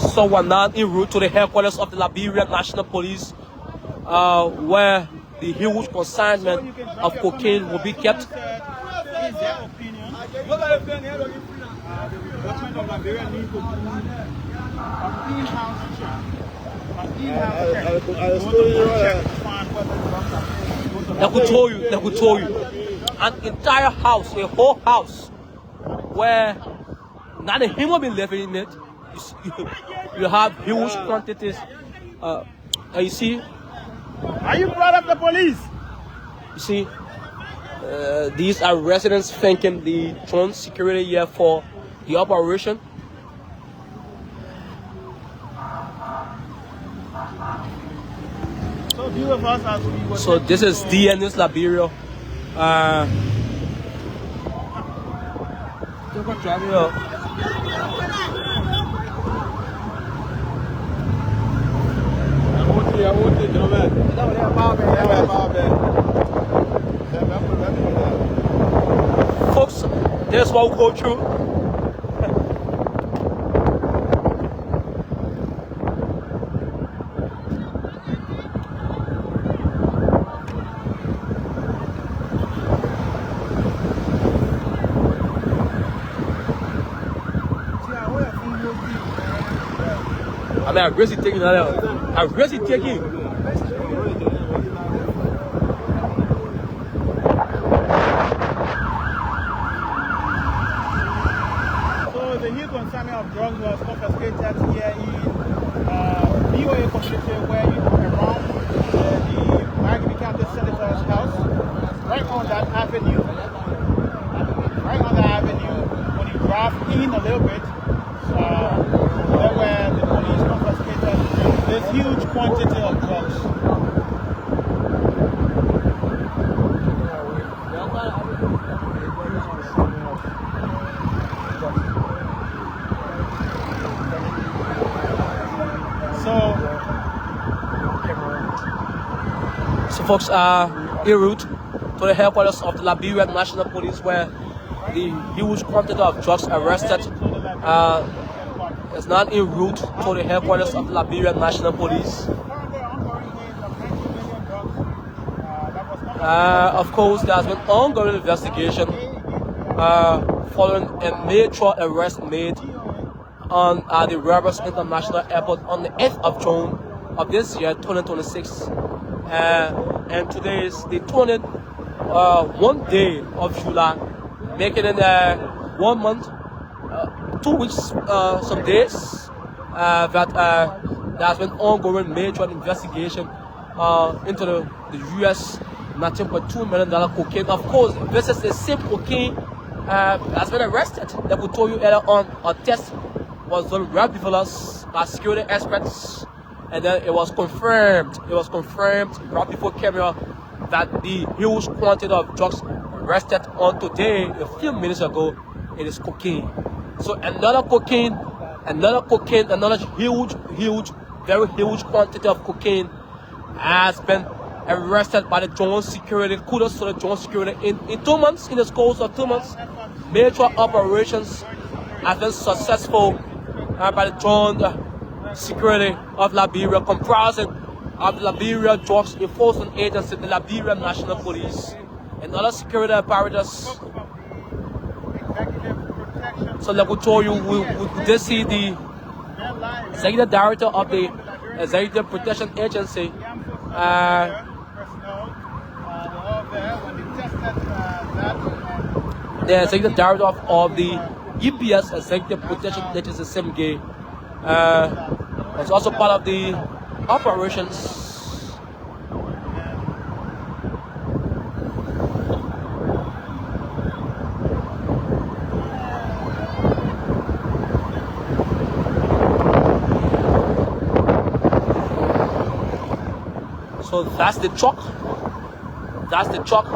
So we're now en route to the headquarters of the Liberia National Police, where the huge consignment of cocaine will be kept. That could tell you, an entire house, a whole house, where not a human being living in it. You have huge quantities. You see? Are you proud of the police? You see, these are residents thanking the John security here for the operation. So few of us as we were. So this is DNS Liberia. Folks, this is what we go through. I mean, I'm really taking that out. I'm really taking. So the huge consignment of drugs was confiscated here in VOA community where around the Miami County Senator's house, right on that avenue. Right on that avenue, when you drive in a little bit, there where the police confiscated this huge quantity of drugs. So folks are en route to the headquarters of the Liberia National Police, where the huge quantity of drugs arrested is not en route to the headquarters of the Liberia National Police. Of course, there has been ongoing investigation following a major arrest made on the Roberts International Airport on the 8th of June of this year, 2026. And today is the 21 day of July, making it 1 month, 2 weeks, some days that there has been ongoing major investigation into the US $19.2 million cocaine. Of course, this is the same cocaine has been arrested that we told you earlier on. A test was done right before us by security experts, and then it was confirmed. It was confirmed right before camera that the huge quantity of drugs arrested on today, a few minutes ago, it is cocaine. So another huge, very huge quantity of cocaine has been arrested by the Jones Security. Kudos to the Jones Security. In 2 months, in the course of 2 months, major operations have been successful by the Jones Security of Liberia, comprising of the Liberia Drugs Enforcement Agency, the Liberia National Police, and other security apparatus. So like we told you, we did see the executive director of the Executive Protection Agency, the executive director of the EPS, Executive Protection Agency, SMG, was also part of the operations. So that's the truck. That's the truck.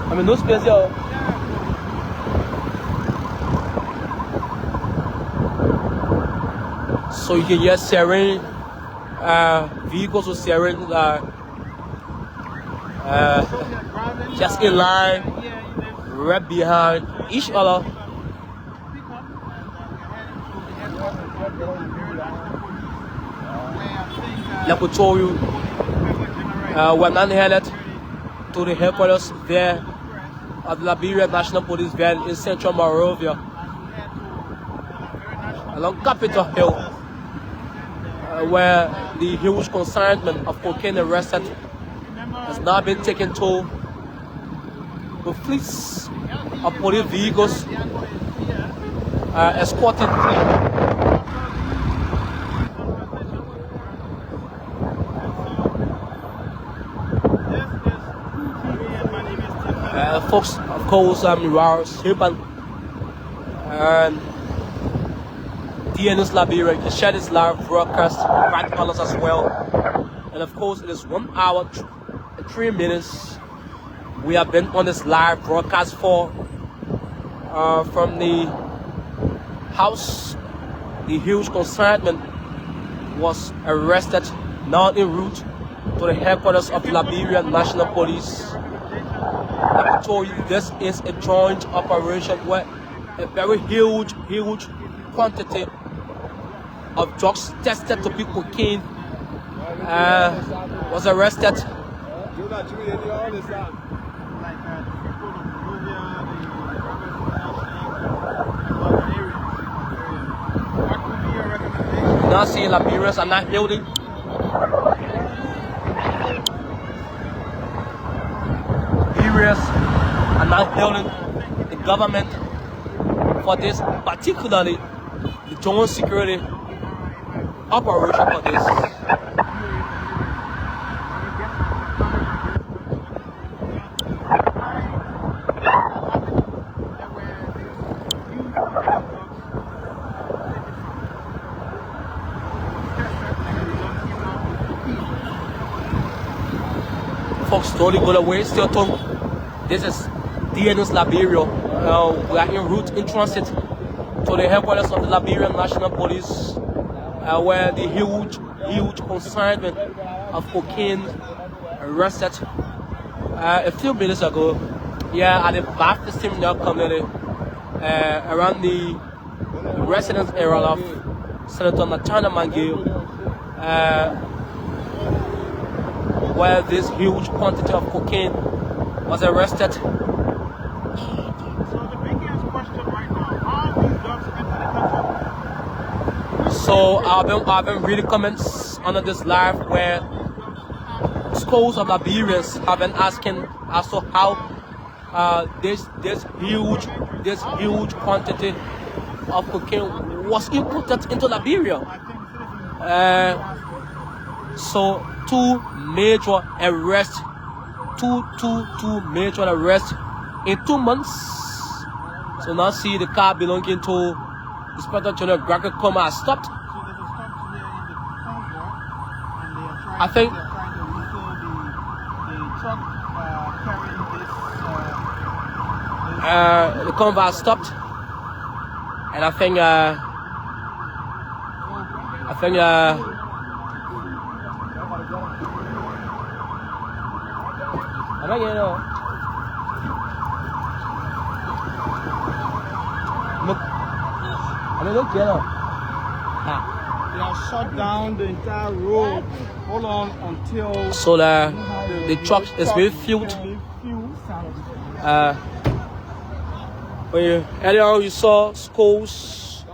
I mean, no space here. So you can hear siren, vehicles with siren, just in line, right behind each other. Like we told you, we're not headed to the headquarters there of the Liberia National Police van in Central Monrovia, along Capitol Hill, where the huge consignment of cocaine arrested has now been taken to the fleets of police vehicles escorted. Folks, of course, Rars, Hiban, and DNS Liberia, you share this live broadcast right on us as well. And of course, it is 1 hour and 3 minutes. We have been on this live broadcast for from the house. The huge consignment was arrested, now en route to the headquarters of the Liberia National Police. I told you this is a joint operation where a very huge quantity of drugs tested to be cocaine was arrested. Now see Liberians are not healthy. Liberians are not hailing the government for this, particularly the joint security operation for this. Folks slowly go away, still talk. This is DNS Liberia. We are en route in transit to the headquarters of the Liberian National Police, where the huge consignment of cocaine arrested a few minutes ago. Yeah, at the Baptist Terminal community, around the residence area of Senator Natana Mangill, where this huge quantity of cocaine was arrested. So the biggest question right now, how these drugs enter the country? So I've been reading comments under this live where scores of Liberians have been asking as to how this huge quantity of cocaine was imported into Liberia. So two major arrests in 2 months. So now see the car belonging to Inspector General Gregory Coma has stopped. I think They're trying to refill the truck carrying this. the convoy has stopped, and I think They have shut down the entire road. Hold on until so the truck is being fueled. Earlier on you saw schools.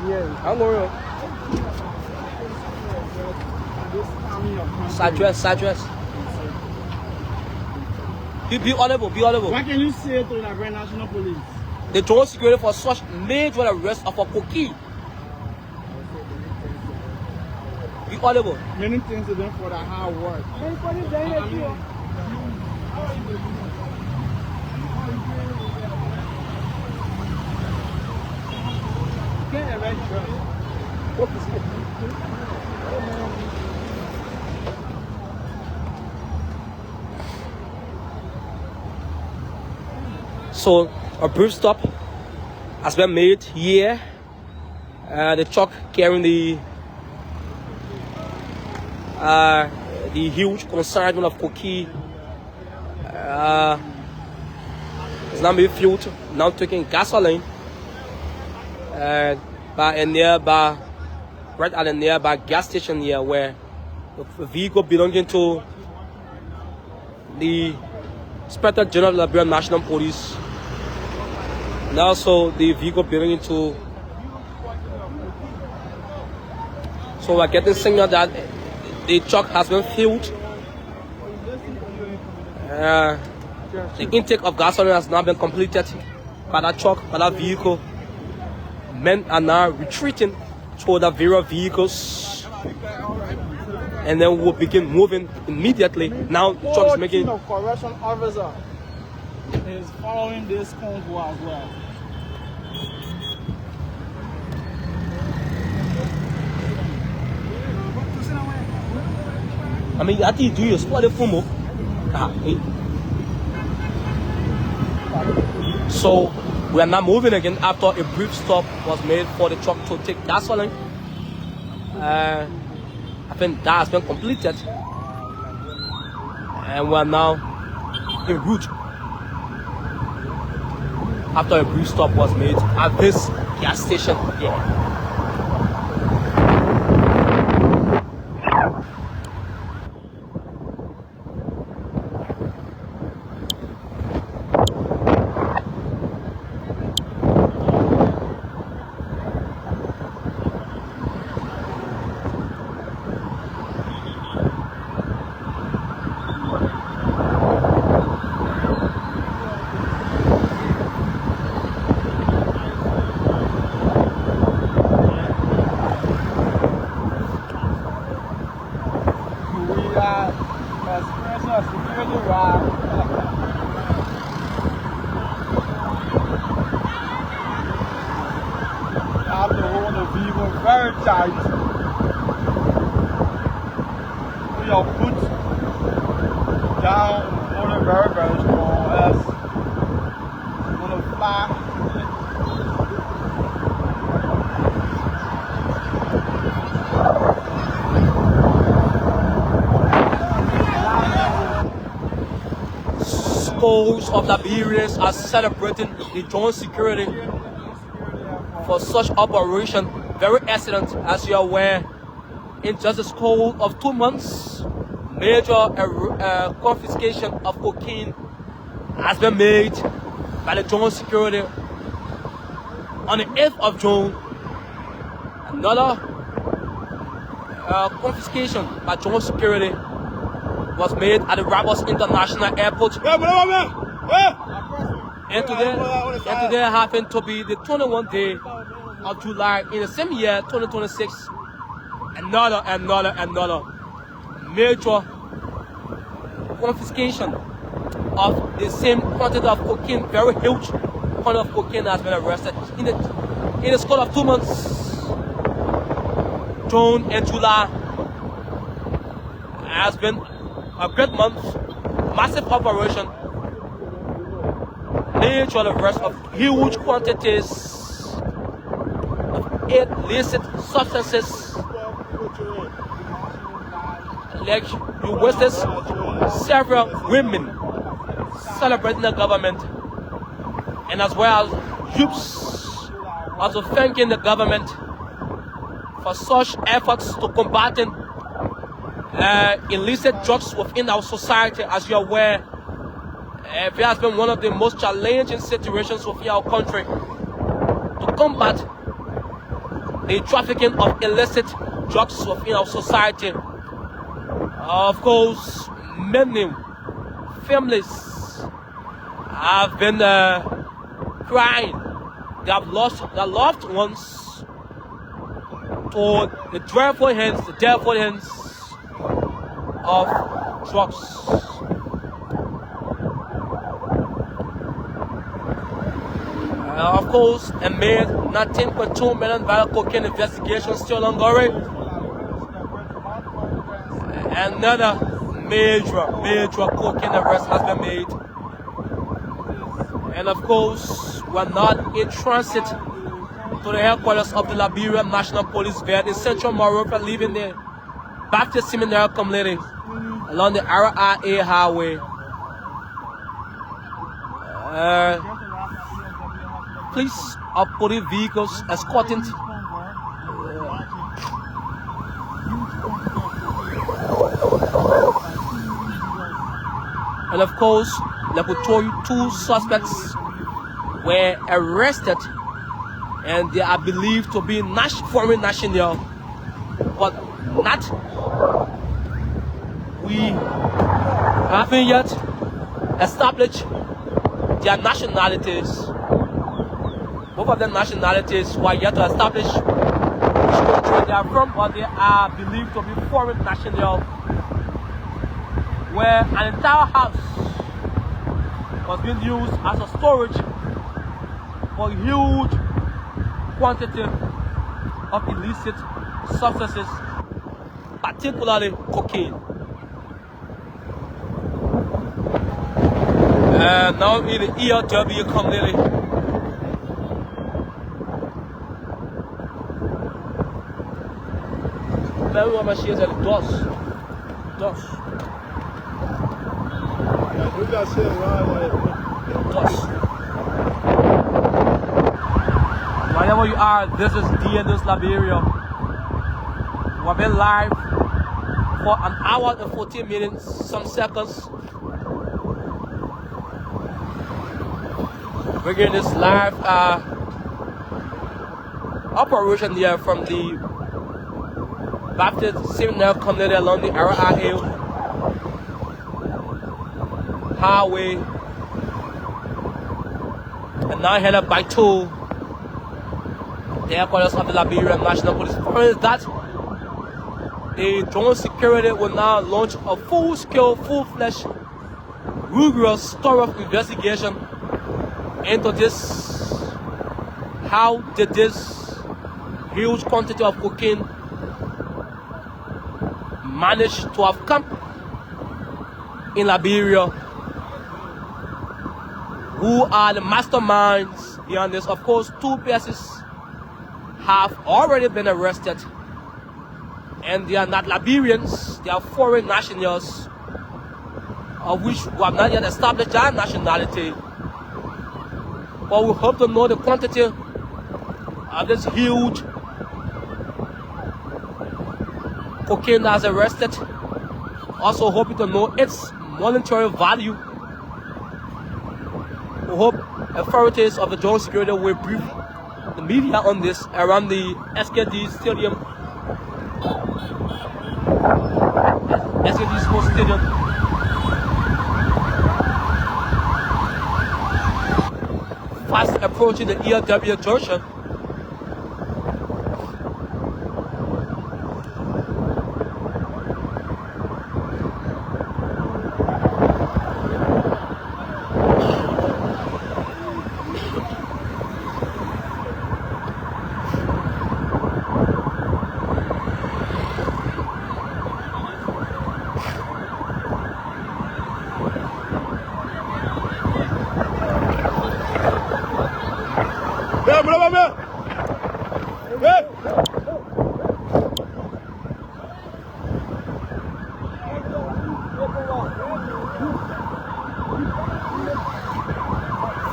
Yeah, I'm going. Sadress. Be audible. What can you say to the Liberian National Police? The joint security for such major arrest of a cocaine. Be audible. Many things to them for the hard work. So a brief stop has been made here. The truck carrying the huge consignment of cocaine is now being fueled, now taking gasoline by a nearby, right at a nearby gas station here, where the vehicle belonging to the Inspector General of the Liberia National Police, and also the vehicle belonging to. So we're getting signal that the truck has been filled. The intake of gasoline has now been completed by that truck, by that vehicle. Men are now retreating toward the various vehicles, and then we'll begin moving immediately. Now the truck is making. The correction officer is following this convoy as well. I mean, I think you do your spot the fumo. So we are now moving again after a brief stop was made for the truck to take gasoline. I think that has been completed, and we are now en route after a brief stop was made at this gas station here. Very tight. Put your foot down on a very strong as on a flat. Scores of Liberians are celebrating the joint security for such operation. Very excellent, as you are aware. In just a scope of 2 months, major confiscation of cocaine has been made by the joint security. On the 8th of June, another confiscation by joint security was made at the Rabos International Airport. And today happened to be the 21st day of July in the same year, 2026. Another major confiscation of the same quantity of cocaine, very huge quantity of cocaine has been arrested in the scope of 2 months. June and July has been a great month, massive operation, major arrest of huge quantities illicit substances. Like you witness several women celebrating the government, and as well as youths also thanking the government for such efforts to combating illicit drugs within our society. As you are aware, it has been one of the most challenging situations within our country to combat the trafficking of illicit drugs within our society. Of course, many families have been crying. They have lost their loved ones to the dreadful hands, of drugs. Of course, a made $19.2 million cocaine investigation still ongoing. Another major cocaine arrest has been made. And of course, we're not in transit to the headquarters of the Liberia National Police Band in Central Monrovia, leaving the Baptist Seminary community along the RIA highway. Police of police vehicles escorting and of course, like we told you, 2 suspects were arrested and they are believed to be foreign national, but not. We haven't yet established their nationalities. Both of the nationalities were yet to establish which country they are from, but they are believed to be foreign national, where an entire house was being used as a storage for huge quantity of illicit substances, particularly cocaine. And now in the ELW community, ben uma machine de dos. We got shit around there. Dos. wherever you are, this is DNS Liberia. We've been live for an hour and 14 minutes, some seconds. Bringing this live operation here from the Baptist Seminary community along the RIA Highway, and now headed back to the headquarters of the Liberia National Police. Is that the drone security will now launch a full-scale, full-fledged, rigorous, thorough investigation into this. How did this huge quantity of cocaine manage to have come in Liberia? Who are the masterminds behind this? Of course, 2 persons have already been arrested, and they are not Liberians, they are foreign nationals, of which we have not yet established their nationality. But we hope to know the quantity of this huge cocaine that's arrested. Also hoping to know its monetary value. We hope authorities of the drone security will brief the media on this around the SKD Stadium, SKD Sports Stadium. Fast approaching the ELW junction.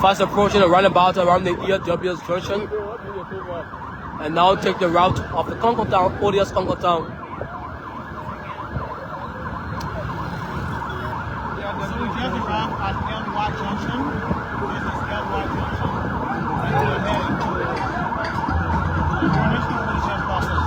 Fast approaching the roundabout around the ELW's junction, and now take the route of the Congo Town, ODS Congo Town. Yeah, so we just arrived at LY Junction. This is LY Junction. And we're heading to the national police process.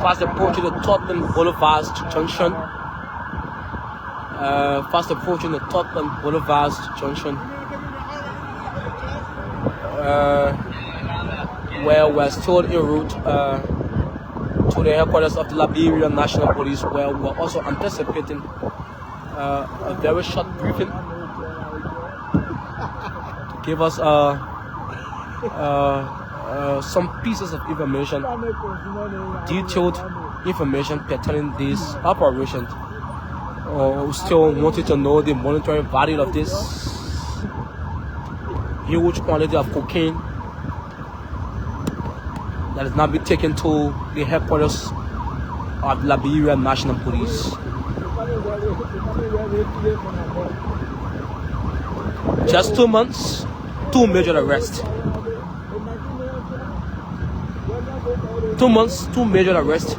Fast approaching the Tottenham Boulevard junction. Fast approaching the Tottenham Boulevard junction, where we're still en route to the headquarters of the Liberia National Police, where we're also anticipating a very short briefing to gave us some pieces of information, detailed information pertaining this operation. We still wanted to know the monetary value of this huge quantity of cocaine that has now been taken to the headquarters of Liberia National Police. Just 2 months, 2 major arrests. 2 months, 2 major arrests.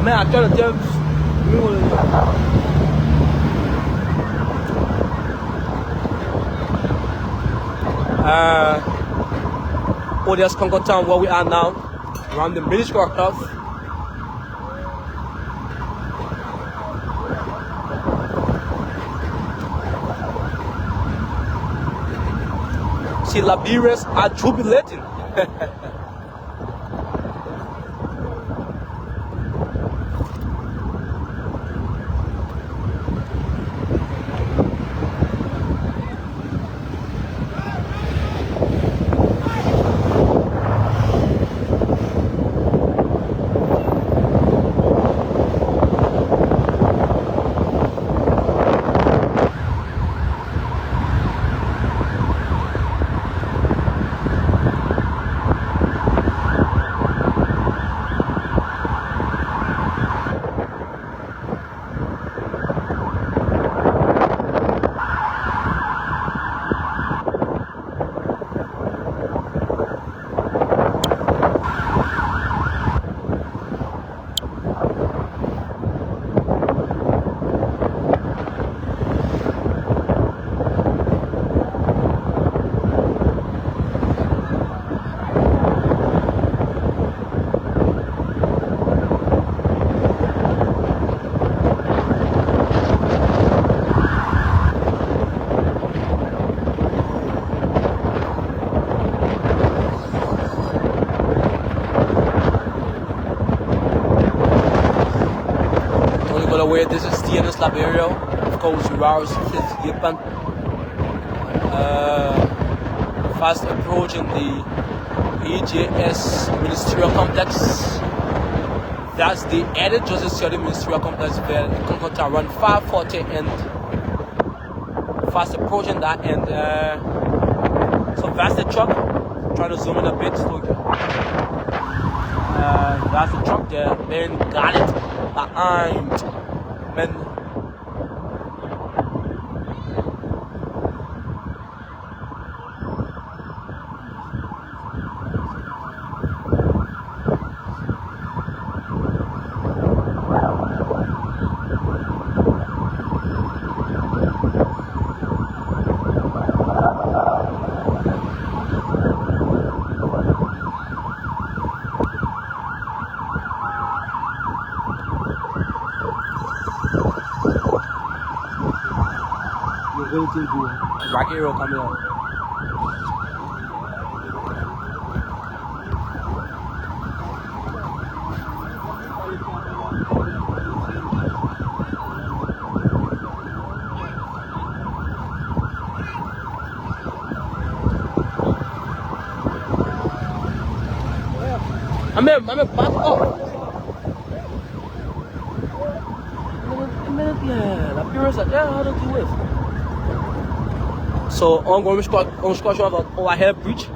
Man, I tell you, Odious Congo Town, where we are now, around the Ministry of Health. See, Liberians are jubilating. Where this is DNS Liberia, of course, Rars Yipan. Fast approaching the EJS Ministerial Complex. That's the added Joseph Sierra Ministerial Complex where it can go to around 5:40 and fast approaching that. And so that's the truck. Trying to zoom in a bit. So, that's the truck there. Then got it behind. Men. Rocky Hero coming up. I'm back up. Yeah, the appearance of how to do it. So ongoing discussion about overhead bridge.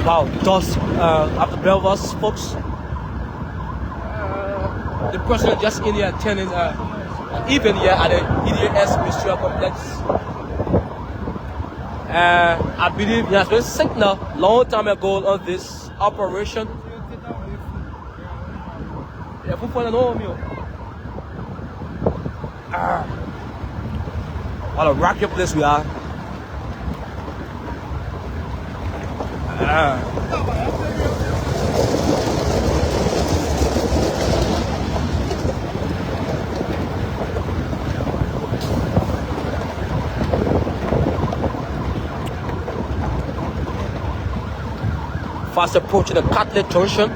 Wow, dust after Belfast, folks. The president just in here attending even here at the EDS Ministerial Complex. I believe he has been signaled long time ago on this operation. What a rocky place we are. Fast approaching the Catholic Junction.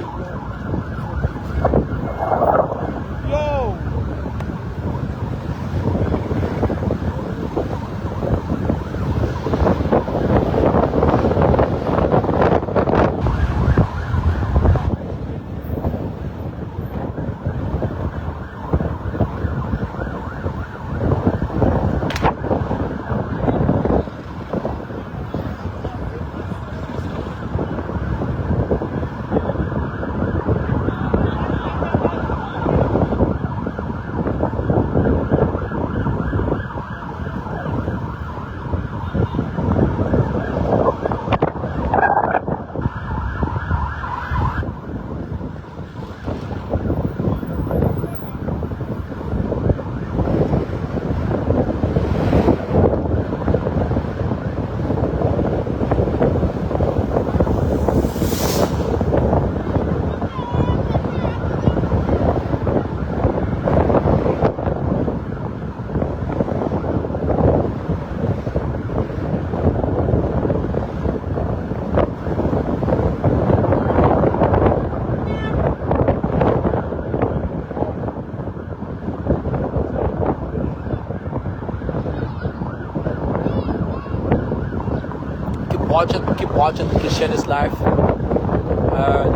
Keep watching, keep share this live.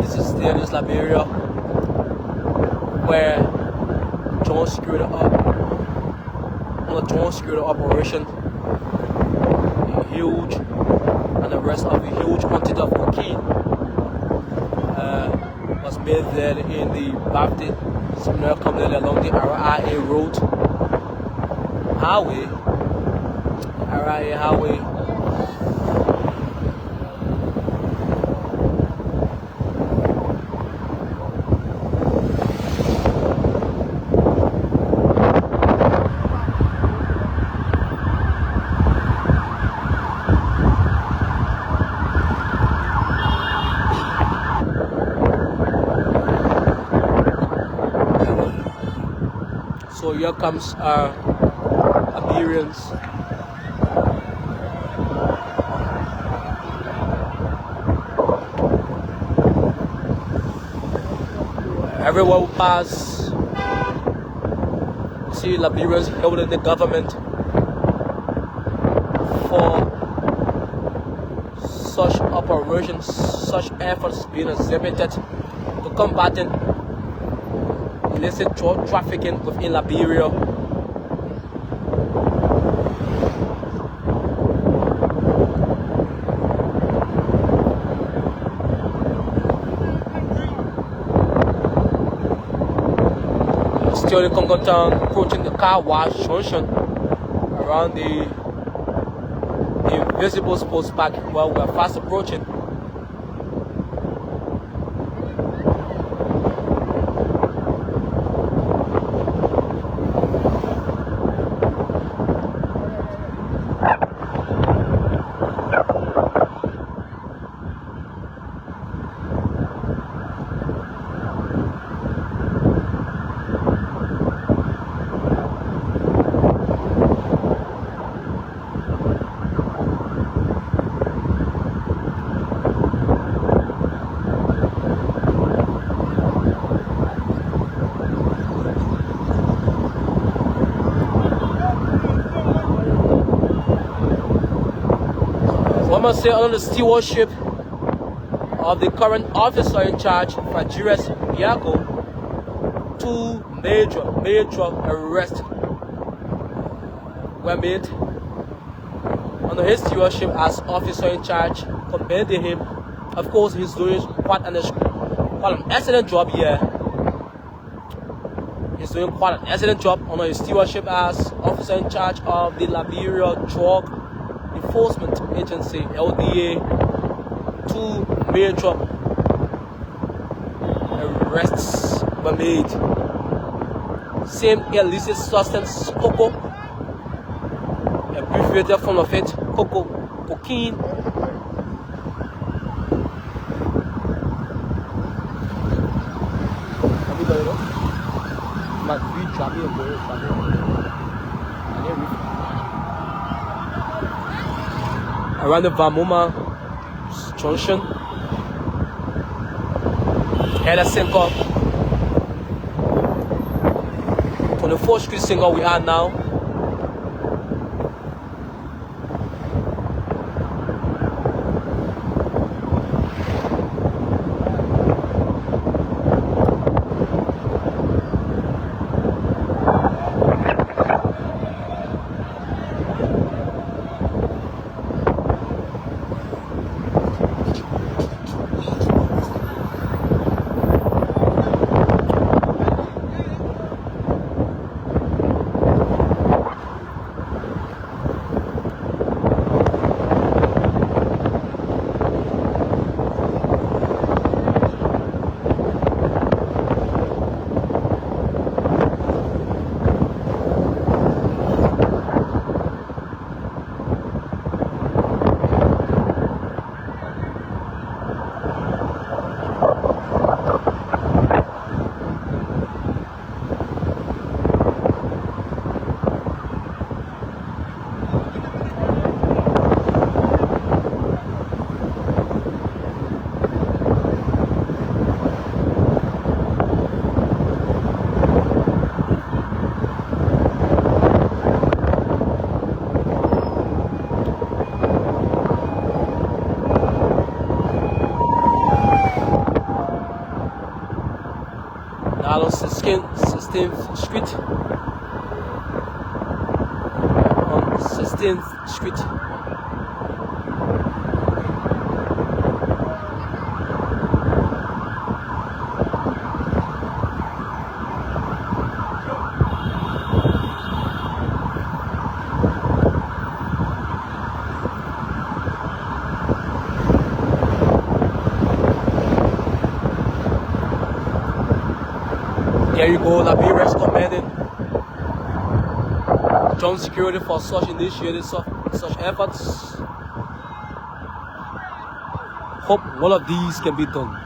This is still this Liberia where joint security on a joint security operation, huge, and the rest of the huge quantity of cocaine was made there in the Baptist Seminary community along the RIA Road Highway. RIA Highway. So here comes Liberians. Everywhere we pass, see Liberians holding the government for such operations, such efforts being exhibited to combating illicit drug trafficking within Liberia. Still in Congo town, approaching the car wash junction around the invisible sports park while we are fast approaching. I must say, under the stewardship of the current officer in charge, Fajires Biako, two major arrests were made under his stewardship as officer in charge, commending him. Of course, he's doing quite an excellent job here. is doing quite an excellent job under his stewardship as officer in charge of the Liberia Drug Enforcement Agency, LDA. 2 major arrests were made. Same illicit substance, cocoa, abbreviated form of it, cocaine. Around the Vamoma Junction, head of single 24th Street single we are now. Now 16th Street. On 16th Street. There you go, Liberia's commanding John Security for such initiatives, such efforts. Hope one of these can be done.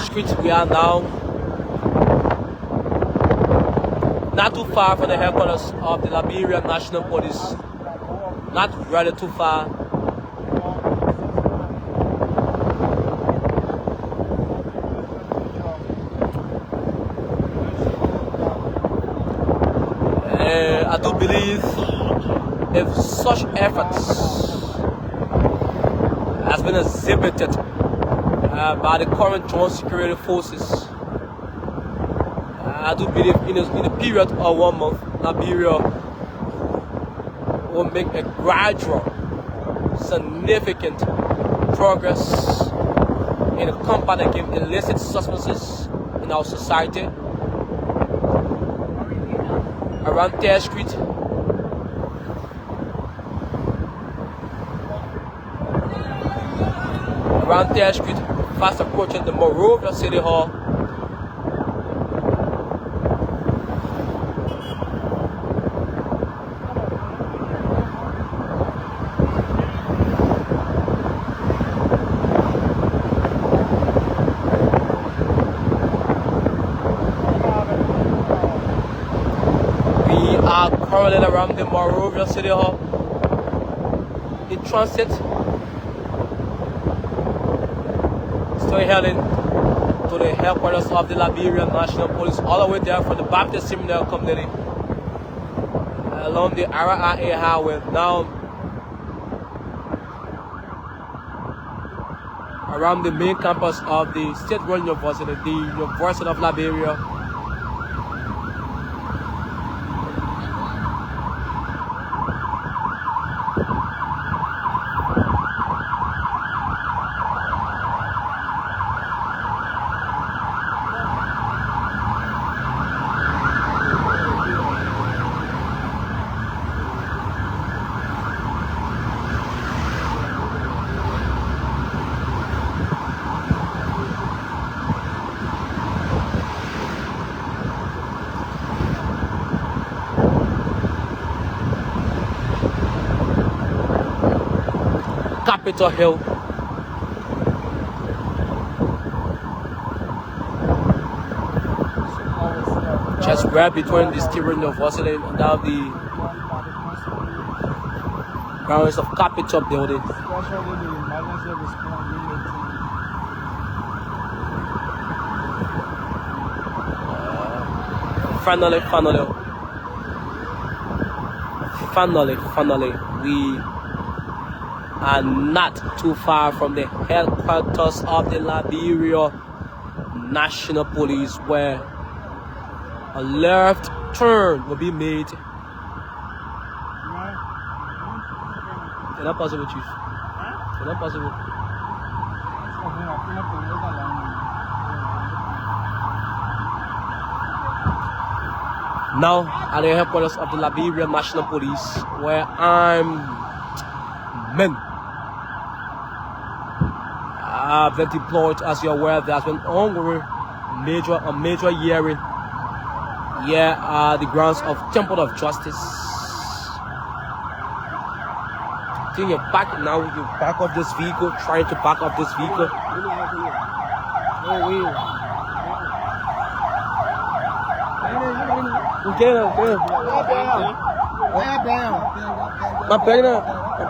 Street we are now, not too far from the headquarters of the Liberia National Police, not really too far. I do believe if such efforts has been exhibited by the current joint security forces, I do believe in a period of 1 month, Liberia will make a gradual, significant progress in the combat against illicit substances in our society. Around 3rd Street, fast approaching the Monrovia City Hall. We are currently around the Monrovia City Hall in transit. Still heading to the headquarters of the Liberian National Police, all the way there from the Baptist Seminary community along the RIA Highway. Now around the main campus of the state-run university, the University of Liberia. Capitol Hill. Just right between the State-run university and now the grounds of Capitol building. Finally, we are not too far from the headquarters of the Liberia National Police, where a left turn will be made. Can I pass it with you? Can I pass it with you? Now at the headquarters of the Liberia National Police, where armed men have been deployed. As you're aware, there's been ongoing a major hearing here at the grounds of Temple of Justice. I think you're back now. You back up this vehicle, trying to back up this vehicle.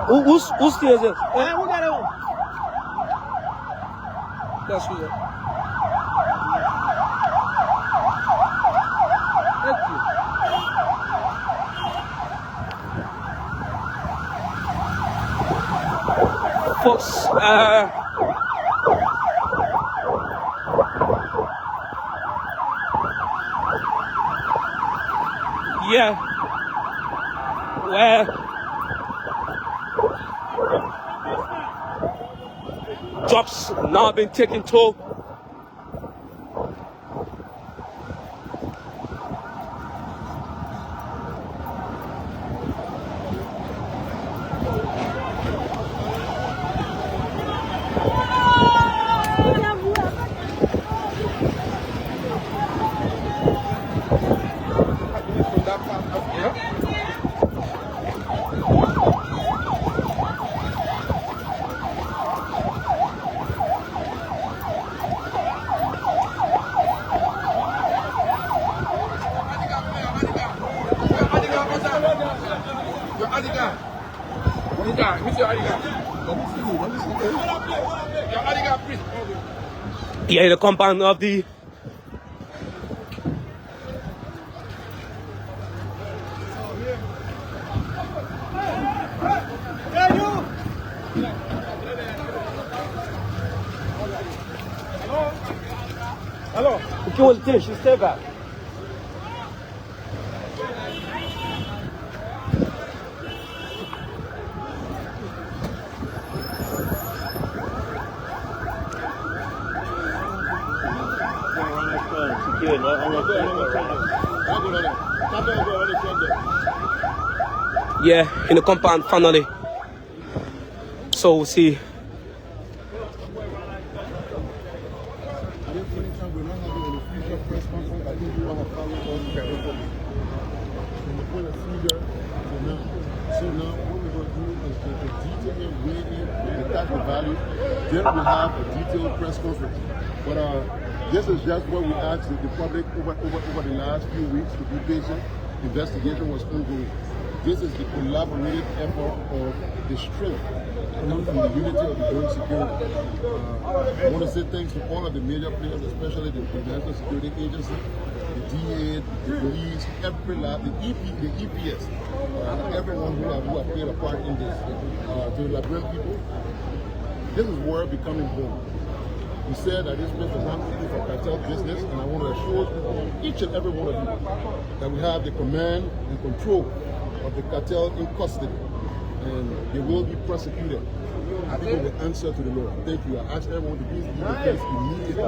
Who's steers it? That's who. Thank you. Folks, yeah, where drops now been taken to. Yeah, the compound of the Hello. Okay, well, she stay back. Yeah, in the compound finally. So we'll see. So now what we're going to do is to detail weigh in the tax value. Then we'll have a detailed press conference. But this is just what we asked the public over the last few weeks to be patient. Investigation was ongoing. This is the collaborative effort of the strength and the unity of the own security. I want to say thanks to all of the major players, especially the National Security Agency, the DA, the police, every lab, the EPS, everyone who have played a part in this. To the Liberian people, This is where becoming born. We said that this place was not open for cartel business, and I want to assure each and every one of you that we have the command and control of the cartel in custody, and they will be prosecuted. People will answer to the Lord. Thank you. I ask everyone to please give the case immediately.